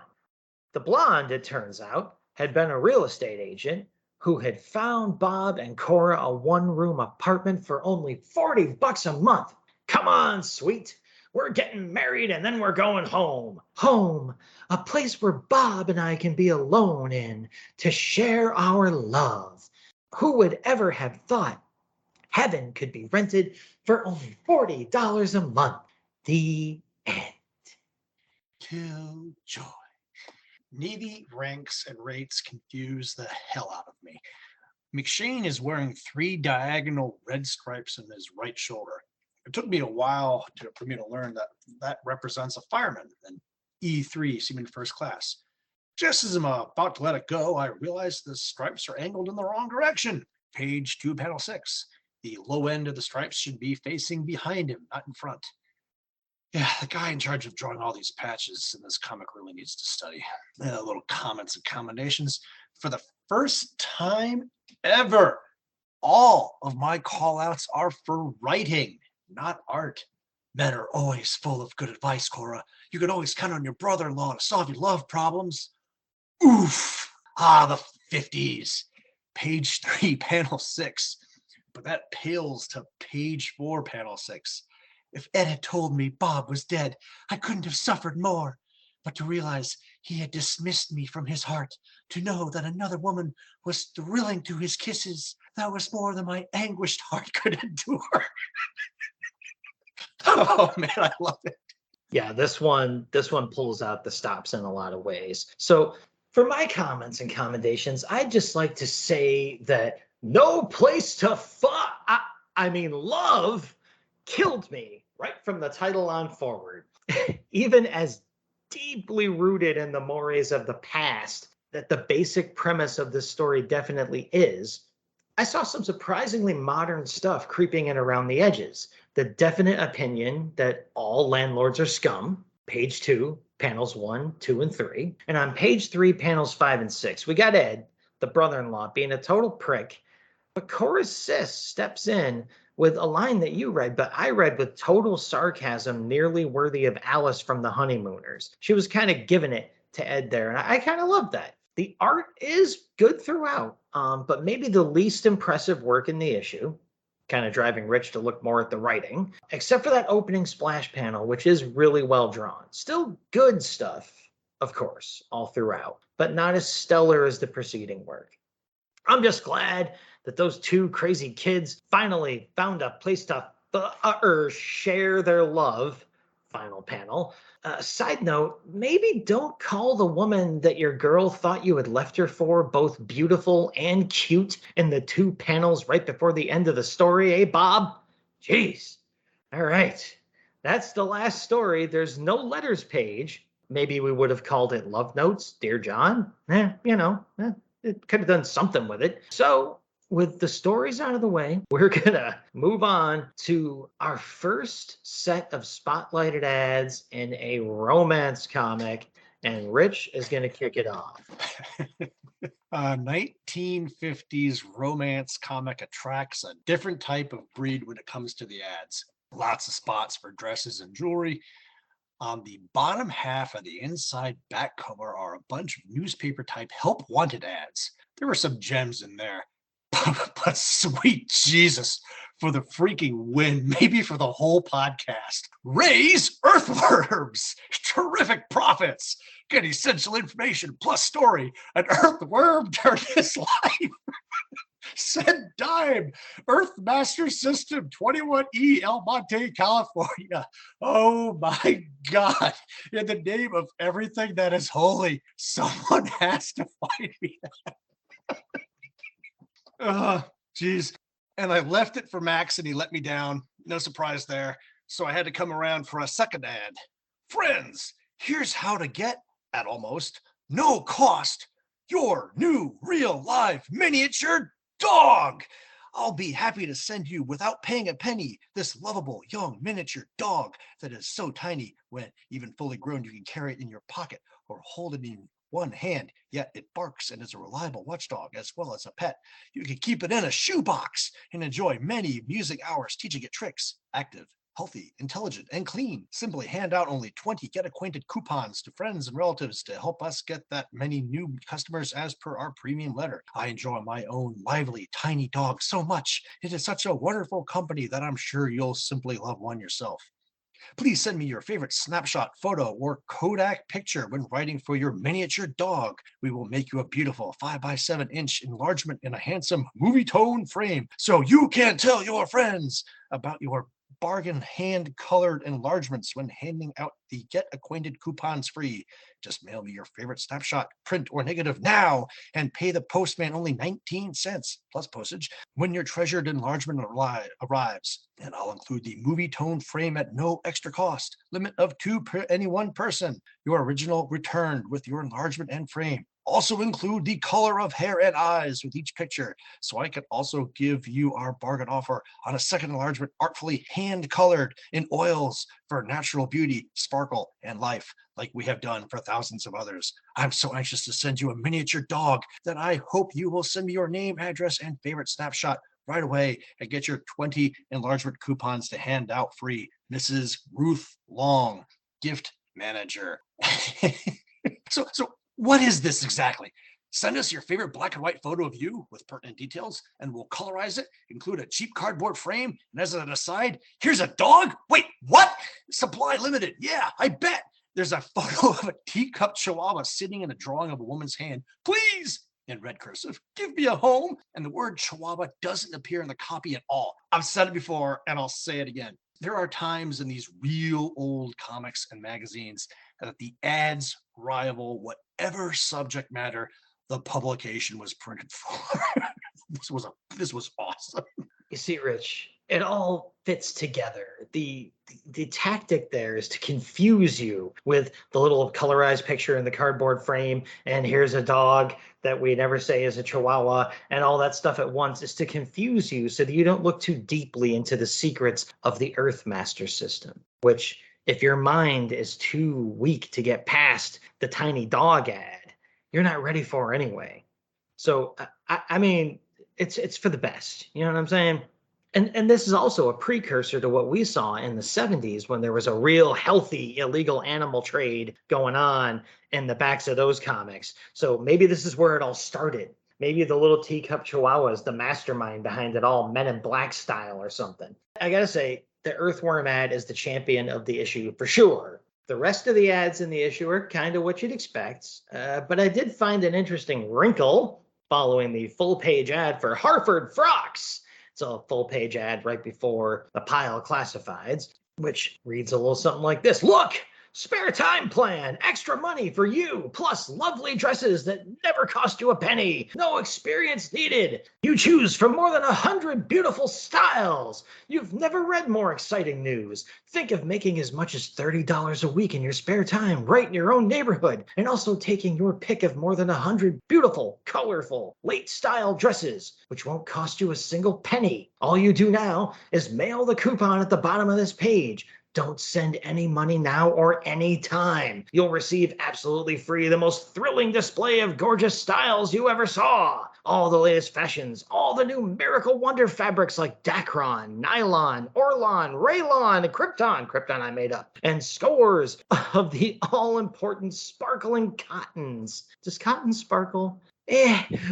The blonde, it turns out, had been a real estate agent who had found Bob and Cora a 1-room apartment for only $40 a month. Come on, sweet. We're getting married and then we're going home. Home, a place where Bob and I can be alone in to share our love. Who would ever have thought heaven could be rented for only $40 a month? The end. Killjoy. Navy ranks and rates confuse the hell out of me. McShane is wearing 3 diagonal red stripes on his right shoulder. It took me a while for me to learn that represents a fireman, an E3 Seaman First Class. Just as I'm about to let it go, I realize the stripes are angled in the wrong direction. Page 2, panel 6. The low end of the stripes should be facing behind him, not in front. Yeah, the guy in charge of drawing all these patches in this comic really needs to study. Little comments and commendations. For the first time ever, all of my call-outs are for writing, not art. Men are always full of good advice, Cora. You can always count on your brother-in-law to solve your love problems. Oof! The 50s. Page 3, panel 6. But that pales to page 4, panel 6. If Ed had told me Bob was dead, I couldn't have suffered more. But to realize he had dismissed me from his heart, to know that another woman was thrilling to his kisses, that was more than my anguished heart could endure. Oh man, I love it. Yeah, this one pulls out the stops in a lot of ways. So for my comments and commendations, I'd just like to say that no place to love killed me right from the title on forward. Even as deeply rooted in the mores of the past that the basic premise of this story definitely is, I saw some surprisingly modern stuff creeping in around the edges. The definite opinion that all landlords are scum, page 2, panels 1, 2, and 3. And on page 3, panels 5 and 6, we got Ed, the brother-in-law, being a total prick. But Cora's sis steps in with a line that you read, but I read with total sarcasm, nearly worthy of Alice from the Honeymooners. She was kind of giving it to Ed there, and I kind of love that. The art is good throughout, but maybe the least impressive work in the issue, kind of driving Rich to look more at the writing, except for that opening splash panel, which is really well drawn. Still good stuff, of course, all throughout, but not as stellar as the preceding work. I'm just glad that those 2 crazy kids finally found a place to share their love. Final panel. Side note, maybe don't call the woman that your girl thought you had left her for both beautiful and cute in the 2 panels right before the end of the story, eh, Bob? Jeez. All right. That's the last story. There's no letters page. Maybe we would have called it Love Notes, Dear John. It could have done something with it. So with the stories out of the way, we're gonna move on to our first set of spotlighted ads in a romance comic, and Rich is gonna kick it off. 1950s romance comic attracts a different type of breed when it comes to the ads. Lots of spots for dresses and jewelry. On the bottom half of the inside back cover are a bunch of newspaper type help wanted ads. There were some gems in there. But sweet Jesus, for the freaking win, maybe for the whole podcast. Raise earthworms! Terrific profits! Get essential information plus story. An earthworm turned his life. Send dime. Earthmaster System 21E El Monte, California. Oh my God. In the name of everything that is holy, someone has to find me that. Oh, geez. And I left it for Max and he let me down. No surprise there. So I had to come around for a second ad. Friends, here's how to get, at almost no cost, your new real live miniature dog. I'll be happy to send you without paying a penny this lovable young miniature dog that is so tiny when even fully grown you can carry it in your pocket or hold it in one hand, yet it barks and is a reliable watchdog as well as a pet. You can keep it in a shoebox and enjoy many amusing hours teaching it tricks. Active, healthy, intelligent, and clean. Simply hand out only 20 Get Acquainted coupons to friends and relatives to help us get that many new customers as per our premium letter. I enjoy my own lively, tiny dog so much. It is such a wonderful company that I'm sure you'll simply love one yourself. Please send me your favorite snapshot photo or Kodak picture when writing for your miniature dog. We will make you a beautiful 5x7-inch enlargement in a handsome movie tone frame so you can tell your friends about your bargain hand-colored enlargements when handing out the Get Acquainted coupons free. Just mail me your favorite snapshot, print or negative now, and pay the postman only 19 cents plus postage when your treasured enlargement arrives. And I'll include the movie tone frame at no extra cost. Limit of 2 per any one person. Your original returned with your enlargement and frame. Also include the color of hair and eyes with each picture, so I can also give you our bargain offer on a second enlargement artfully hand-colored in oils for natural beauty, sparkle, and life, like we have done for thousands of others. I'm so anxious to send you a miniature dog that I hope you will send me your name, address, and favorite snapshot right away and get your 20 enlargement coupons to hand out free. Mrs. Ruth Long, gift manager. So what is this exactly? Send us your favorite black and white photo of you with pertinent details, and we'll colorize it, include a cheap cardboard frame, and as an aside, here's a dog? Wait, what? Supply limited. Yeah, I bet. There's a photo of a teacup chihuahua sitting in a drawing of a woman's hand. Please, in red cursive, give me a home. And the word chihuahua doesn't appear in the copy at all. I've said it before, and I'll say it again. There are times in these real old comics and magazines that the ads rival whatever subject matter the publication was printed for. This was awesome. You see, Rich, it all fits together. The tactic there is to confuse you with the little colorized picture in the cardboard frame, and here's a dog that we never say is a chihuahua, and all that stuff at once is to confuse you so that you don't look too deeply into the secrets of the Earthmaster system, which, if your mind is too weak to get past the tiny dog ad, you're not ready for anyway. So, I mean, it's for the best. You know what I'm saying? And this is also a precursor to what we saw in the 70s when there was a real healthy illegal animal trade going on in the backs of those comics. So maybe this is where it all started. Maybe the little teacup chihuahua is the mastermind behind it all, Men in Black style or something. I gotta say, the Earthworm ad is the champion of the issue for sure. The rest of the ads in the issue are kind of what you'd expect, but I did find an interesting wrinkle following the full-page ad for Harford Frocks. It's a full-page ad right before a pile of classifieds, which reads a little something like this. Look! Spare time plan, extra money for you, plus lovely dresses that never cost you a penny. No experience needed. You choose from more than 100 beautiful styles. You've never read more exciting news. Think of making as much as $30 a week in your spare time right in your own neighborhood, and also taking your pick of more than 100 beautiful, colorful, late style dresses, which won't cost you a single penny. All you do now is mail the coupon at the bottom of this page. Don't send any money now or any time. You'll receive absolutely free the most thrilling display of gorgeous styles you ever saw. All the latest fashions, all the new miracle wonder fabrics like Dacron, Nylon, Orlon, Raylon, Krypton I made up, and scores of the all-important sparkling cottons. Does cotton sparkle?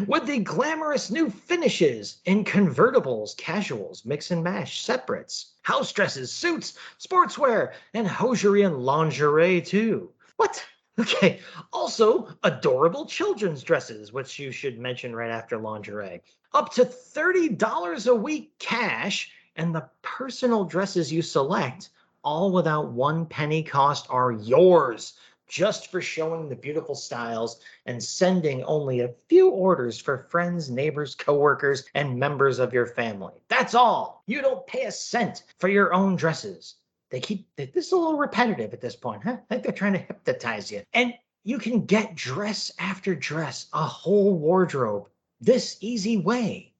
With the glamorous new finishes in convertibles, casuals, mix and mash, separates, house dresses, suits, sportswear, and hosiery and lingerie too. What? Okay, also adorable children's dresses, which you should mention right after lingerie. Up to $30 a week cash, and the personal dresses you select, all without 1 penny cost, are yours. Just for showing the beautiful styles and sending only a few orders for friends, neighbors, coworkers, and members of your family. That's all. You don't pay a cent for your own dresses. This is a little repetitive at this point, huh? I think they're trying to hypnotize you. And you can get dress after dress, a whole wardrobe, this easy way.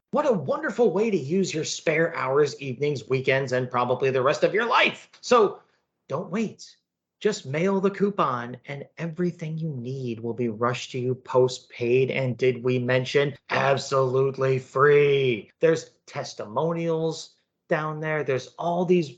What a wonderful way to use your spare hours, evenings, weekends, and probably the rest of your life. So don't wait. Just mail the coupon and everything you need will be rushed to you post-paid. And did we mention absolutely free? There's testimonials down there. There's all these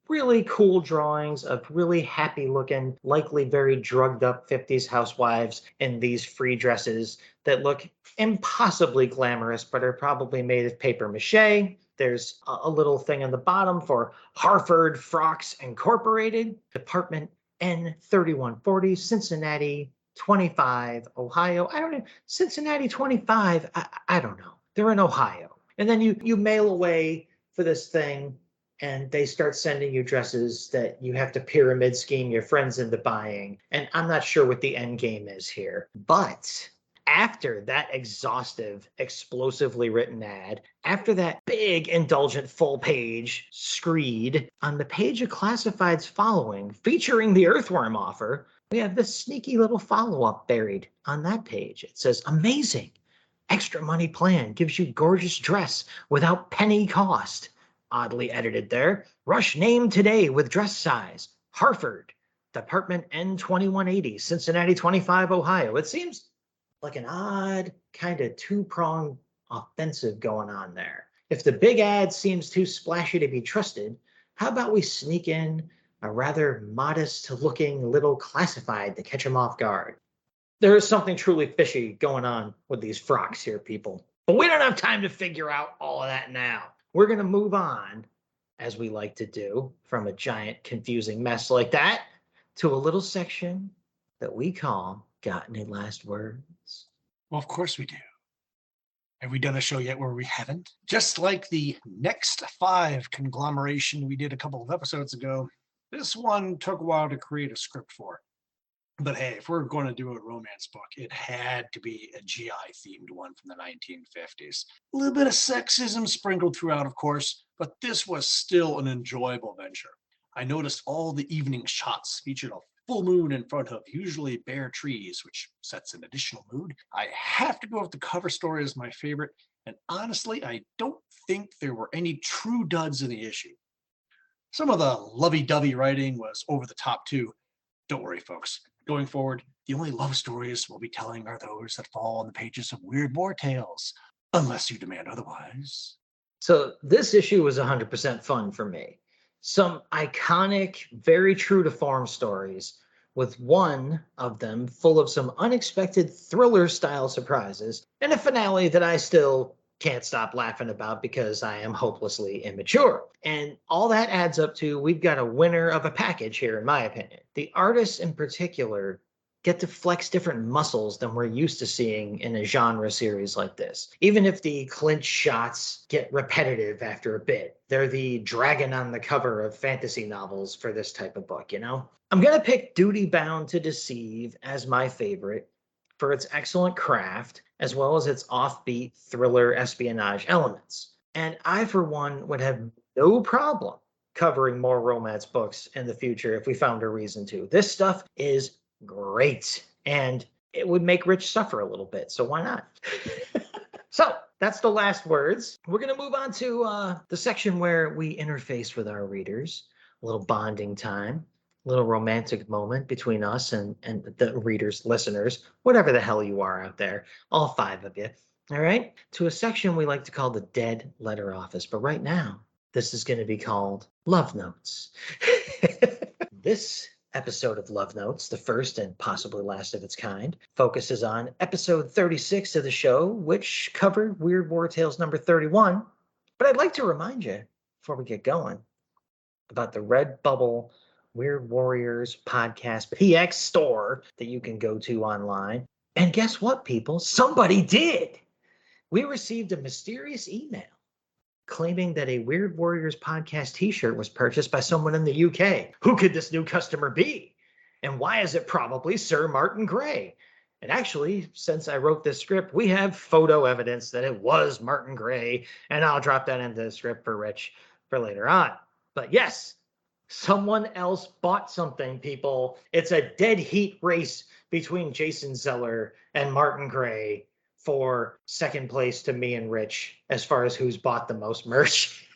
really cool drawings of really happy looking, likely very drugged up 50s housewives in these free dresses that look impossibly glamorous, but are probably made of paper mache. There's a little thing on the bottom for Harford Frocks Incorporated, Department N3140, Cincinnati 25, Ohio. I don't know. Cincinnati 25, I don't know. They're in Ohio. And then you mail away for this thing, and they start sending you dresses that you have to pyramid scheme your friends into buying. And I'm not sure what the end game is here. But after that exhaustive, explosively written ad, after that big, indulgent full-page screed, on the page of classifieds following, featuring the Earthworm offer, we have this sneaky little follow-up buried on that page. It says, amazing. Extra money plan gives you gorgeous dress without penny cost. Oddly edited there. Rush name today with dress size. Harford, Department N2180, Cincinnati 25, Ohio. It seems like an odd kind of two-pronged offensive going on there. If the big ad seems too splashy to be trusted, how about we sneak in a rather modest-looking little classified to catch them off guard? There is something truly fishy going on with these frocks here, people. But we don't have time to figure out all of that now. We're going to move on, as we like to do, from a giant confusing mess like that to a little section that we call Got Any Last Words? Well, of course we do. Have we done a show yet where we haven't? Just like the Next 5 conglomeration we did a couple of episodes ago, this one took a while to create a script for. But hey, if we're going to do a romance book, it had to be a GI-themed one from the 1950s. A little bit of sexism sprinkled throughout, of course, but this was still an enjoyable venture. I noticed all the evening shots featured a full moon in front of usually bare trees, which sets an additional mood. I have to go with the cover story as my favorite, and honestly, I don't think there were any true duds in the issue. Some of the lovey-dovey writing was over the top too. Don't worry, folks. Going forward, the only love stories we'll be telling are those that fall on the pages of Weird War Tales, unless you demand otherwise. So this issue was 100% fun for me. Some iconic, very true to form stories, with one of them full of some unexpected thriller-style surprises, and a finale that I still can't stop laughing about because I am hopelessly immature. And all that adds up to, we've got a winner of a package here, in my opinion. The artists in particular get to flex different muscles than we're used to seeing in a genre series like this. Even if the clinch shots get repetitive after a bit, they're the dragon on the cover of fantasy novels for this type of book, you know? I'm gonna pick Duty Bound to Deceive as my favorite for its excellent craft, as well as its offbeat thriller espionage elements. And I, for one, would have no problem covering more romance books in the future if we found a reason to. This stuff is great, and it would make Rich suffer a little bit, so why not? So that's the last words. We're going to move on to the section where we interface with our readers, a little bonding time, a little romantic moment between us and the readers, listeners, whatever the hell you are out there, all 5 of you. All right, to a section we like to call the Dead Letter Office, but right now this is going to be called Love Notes. This episode of Love Notes, the first and possibly last of its kind, focuses on episode 36 of the show, which covered Weird War Tales number 31. But I'd like to remind you, before we get going, about the Redbubble Weird Warriors podcast PX store that you can go to online. And guess what, people? Somebody did! We received a mysterious email claiming that a Weird Warriors podcast t-shirt was purchased by someone in the UK. Who could this new customer be? And why is it probably Sir Martin Gray? And actually, since I wrote this script, we have photo evidence that it was Martin Gray, and I'll drop that into the script for Rich for later on. But yes, someone else bought something, people. It's a dead heat race between Jason Zeller and Martin Gray for second place to me and Rich as far as who's bought the most merch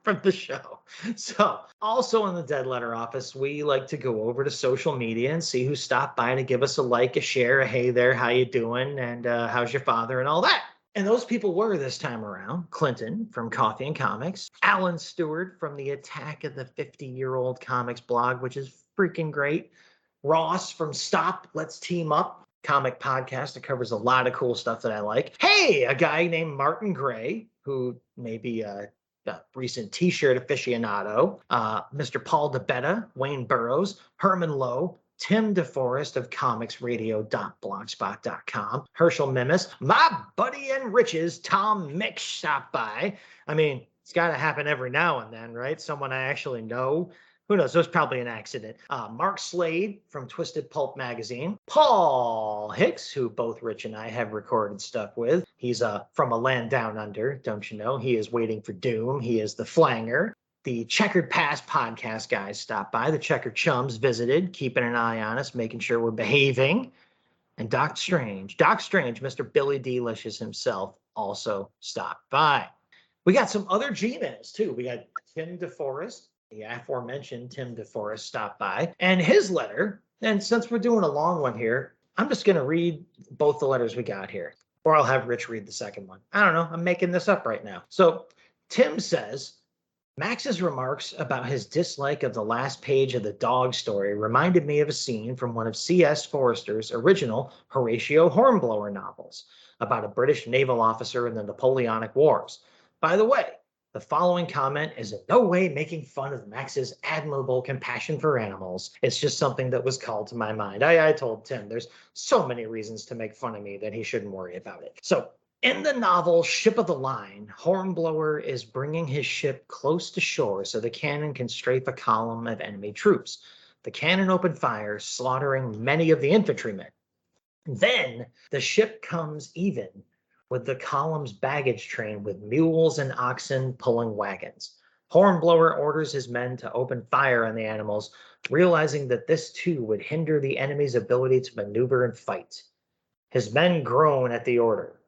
from the show. So also in the Dead Letter Office, we like to go over to social media and see who stopped by to give us a like, a share, a hey there, how you doing, and how's your father, and all that. And those people were, this time around, Clinton from Coffee and Comics, Alan Stewart from the Attack of the 50-Year-Old Comics blog, which is freaking great, Ross from Stop, Let's Team Up, comic podcast that covers a lot of cool stuff that I like. Hey, a guy named Martin Gray, who maybe recent T-shirt aficionado, Mr. Paul DeBetta, Wayne Burrows, Herman Lowe, Tim DeForest of comicsradio.blogspot.com, Herschel Mimis, my buddy and riches, Tom Mick stopped by. I mean, it's got to happen every now and then, right? Someone I actually know. Who knows? It was probably an accident. Mark Slade from Twisted Pulp magazine. Paul Hicks, who both Rich and I have recorded stuff with. He's from a land down under, don't you know? He is waiting for doom. He is the flanger. The Checkered Past podcast guys stopped by. The Checkered Chums visited, keeping an eye on us, making sure we're behaving. And Doc Strange, Mr. Billy Delicious himself, also stopped by. We got some other G-Mans, too. We got Tim DeForest, the aforementioned Tim DeForest stopped by, and his letter. And since we're doing a long one here, I'm just going to read both the letters we got here, or I'll have Rich read the second one. I don't know. I'm making this up right now. So Tim says, Max's remarks about his dislike of the last page of the dog story reminded me of a scene from one of C.S. Forester's original Horatio Hornblower novels about a British naval officer in the Napoleonic Wars. By the way, the following comment is in no way making fun of Max's admirable compassion for animals. It's just something that was called to my mind. I told Tim there's so many reasons to make fun of me that he shouldn't worry about it. So, in the novel Ship of the Line, Hornblower is bringing his ship close to shore so the cannon can strafe a column of enemy troops. The cannon opened fire, slaughtering many of the infantrymen. Then the ship comes even with the column's baggage train with mules and oxen pulling wagons. Hornblower orders his men to open fire on the animals, realizing that this too would hinder the enemy's ability to maneuver and fight. His men groan at the order.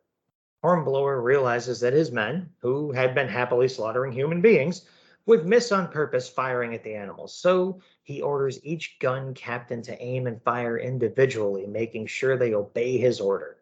Hornblower realizes that his men, who had been happily slaughtering human beings, would miss on purpose firing at the animals. So he orders each gun captain to aim and fire individually, making sure they obey his order.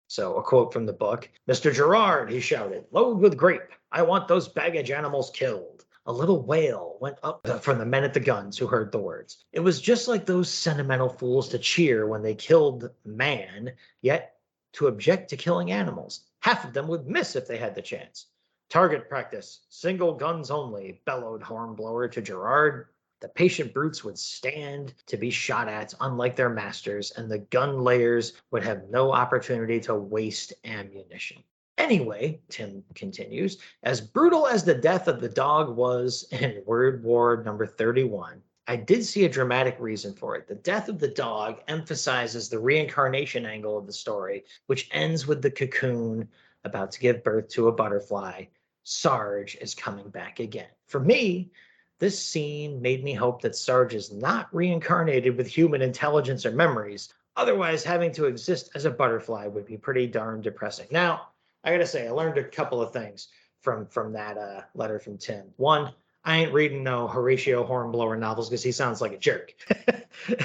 So a quote from the book, Mr. Gerard, he shouted, load with grape. I want those baggage animals killed. A little wail went up from the men at the guns who heard the words. It was just like those sentimental fools to cheer when they killed man, yet to object to killing animals. Half of them would miss if they had the chance. Target practice, single guns only, bellowed Hornblower to Gerard. The patient brutes would stand to be shot at, unlike their masters, and the gun layers would have no opportunity to waste ammunition. Anyway, Tim continues, as brutal as the death of the dog was in World War number 31, I did see a dramatic reason for it. The death of the dog emphasizes the reincarnation angle of the story, which ends with the cocoon about to give birth to a butterfly. Sarge is coming back again. For me, this scene made me hope that Sarge is not reincarnated with human intelligence or memories. Otherwise, having to exist as a butterfly would be pretty darn depressing. Now, I gotta say, I learned a couple of things from that letter from Tim. One, I ain't reading no Horatio Hornblower novels because he sounds like a jerk.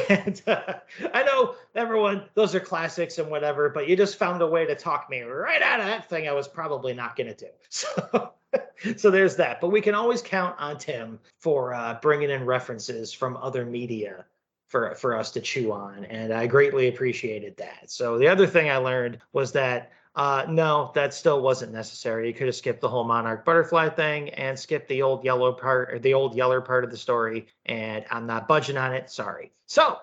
And I know everyone, those are classics and whatever, but you just found a way to talk me right out of that thing I was probably not going to do. So there's that. But we can always count on Tim for bringing in references from other media for us to chew on. And I greatly appreciated that. So the other thing I learned was that no, that still wasn't necessary. You could have skipped the whole monarch butterfly thing and skipped the old yellow part or the old yeller part of the story. And I'm not budging on it. Sorry. So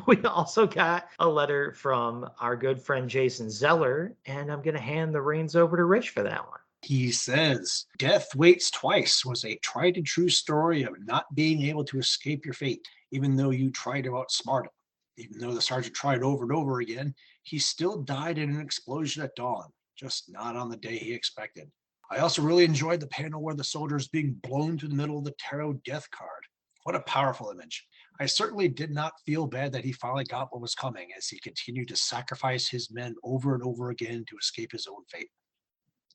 we also got a letter from our good friend Jason Zeller, and I'm going to hand the reins over to Rich for that one. He says, Death Waits Twice was a tried and true story of not being able to escape your fate, even though you tried to outsmart him. Even though the sergeant tried over and over again, he still died in an explosion at dawn, just not on the day he expected. I also really enjoyed the panel where the soldier is being blown to the middle of the tarot death card. What a powerful image. I certainly did not feel bad that he finally got what was coming as he continued to sacrifice his men over and over again to escape his own fate.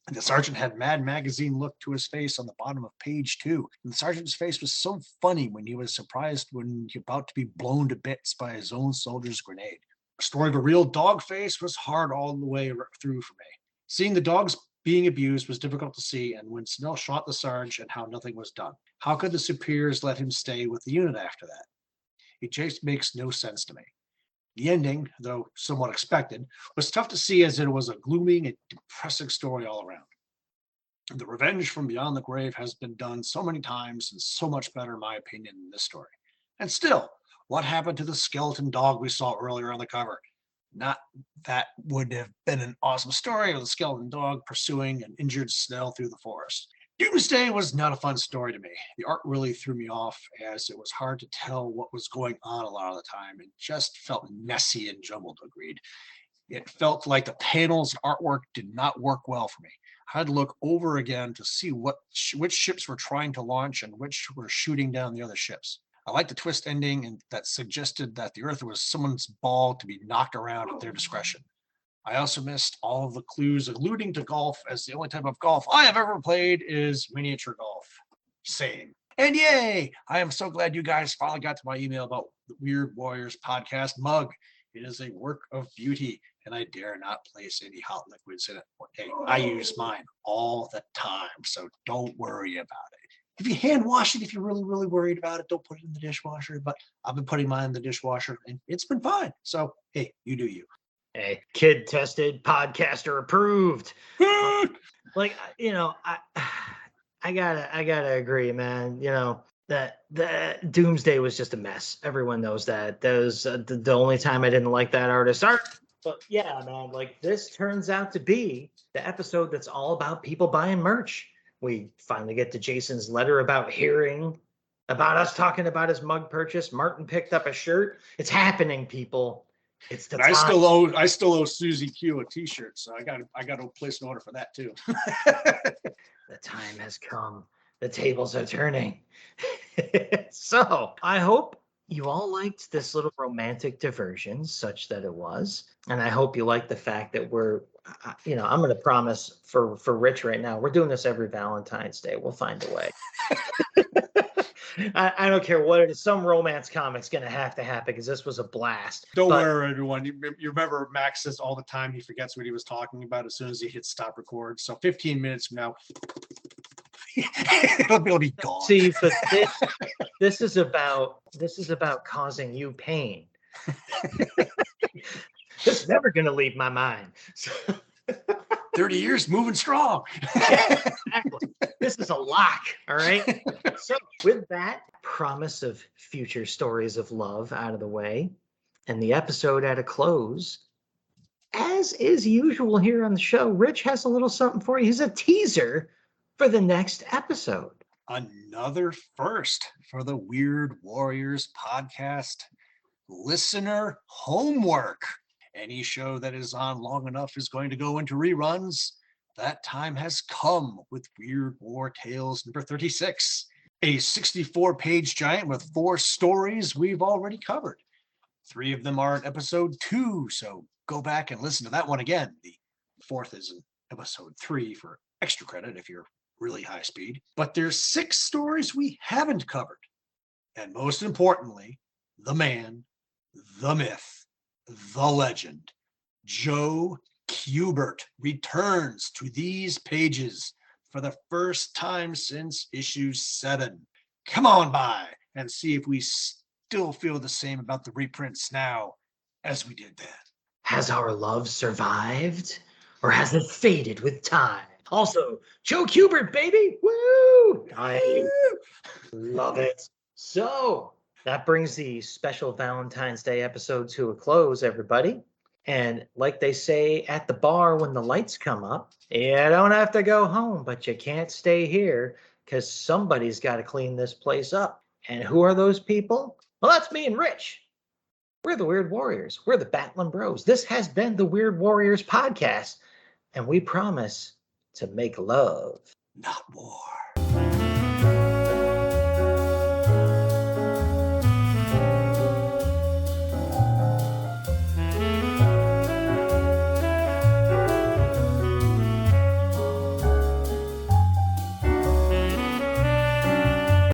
And the sergeant had Mad Magazine look to his face on the bottom of page 2. And the sergeant's face was so funny when he was surprised when he was about to be blown to bits by his own soldier's grenade. The story of a real dog face was hard all the way through for me. Seeing the dogs being abused was difficult to see, and when Snell shot the sergeant and how nothing was done. How could the superiors let him stay with the unit after that? It just makes no sense to me. The ending, though somewhat expected, was tough to see as it was a gloomy and depressing story all around. The revenge from beyond the grave has been done so many times and so much better, in my opinion, in this story. And still, what happened to the skeleton dog we saw earlier on the cover? Not that would have been an awesome story of the skeleton dog pursuing an injured snail through the forest. Doomsday was not a fun story to me. The art really threw me off as it was hard to tell what was going on a lot of the time. It just felt messy and jumbled, agreed. It felt like the panels and artwork did not work well for me. I had to look over again to see which ships were trying to launch and which were shooting down the other ships. I liked the twist ending and that suggested that the Earth was someone's ball to be knocked around at their discretion. I also missed all of the clues alluding to golf, as the only type of golf I have ever played is miniature golf. Same. And yay! I am so glad you guys finally got to my email about the Weird Warriors podcast mug. It is a work of beauty, and I dare not place any hot liquids in it. Hey, I use mine all the time, so don't worry about it. If you hand wash it, if you're really, really worried about it, don't put it in the dishwasher. But I've been putting mine in the dishwasher, and it's been fine. So, hey, you do you. Hey, kid tested, podcaster approved. Like, I gotta agree, man. That Doomsday was just a mess. Everyone knows that. That was the only time I didn't like that artist's art. But yeah, man, like this turns out to be the episode that's all about people buying merch. We finally get to Jason's letter about hearing about us talking about his mug purchase. Martin picked up a shirt. It's happening, people. It's the I still owe Susie Q a t-shirt, so I got to place an order for that too. The time has come. The tables are turning. So I hope you all liked this little romantic diversion, such that it was, and I hope you like the fact that I'm going to promise for Rich right now, we're doing this every Valentine's Day. We'll find a way. I don't care what it is. Some romance comic's going to happen because this was a blast. Don't worry, everyone. You remember Max says all the time he forgets what he was talking about as soon as he hits stop record. So 15 minutes from now, it'll be gone. See, but this is about causing you pain. This is never going to leave my mind. 30 years moving strong. Yeah, exactly. This is a lock, all right? So with that promise of future stories of love out of the way and the episode at a close, as is usual here on the show, Rich has a little something for you. He's a teaser for the next episode. Another first for the Weird Warriors podcast. Listener homework. Any show that is on long enough is going to go into reruns. That time has come with Weird War Tales number 36, a 64-page giant with 4 stories we've already covered. 3 of them are in episode 2, so go back and listen to that one again. The 4th is in episode 3 for extra credit if you're really high speed. But there's 6 stories we haven't covered. And most importantly, the man, the myth, the legend, Joe Kubert returns to these pages for the first time since issue 7. Come on by and see if we still feel the same about the reprints now as we did then. Has our love survived, or has it faded with time? Also, Joe Kubert, baby! Woo! I love it. So that brings the special Valentine's Day episode to a close, everybody. And like they say at the bar when the lights come up, you don't have to go home, but you can't stay here because somebody's got to clean this place up. And who are those people? Well, that's me and Rich. We're the Weird Warriors. We're the Batlin Bros. This has been the Weird Warriors podcast, and we promise to make love, not war.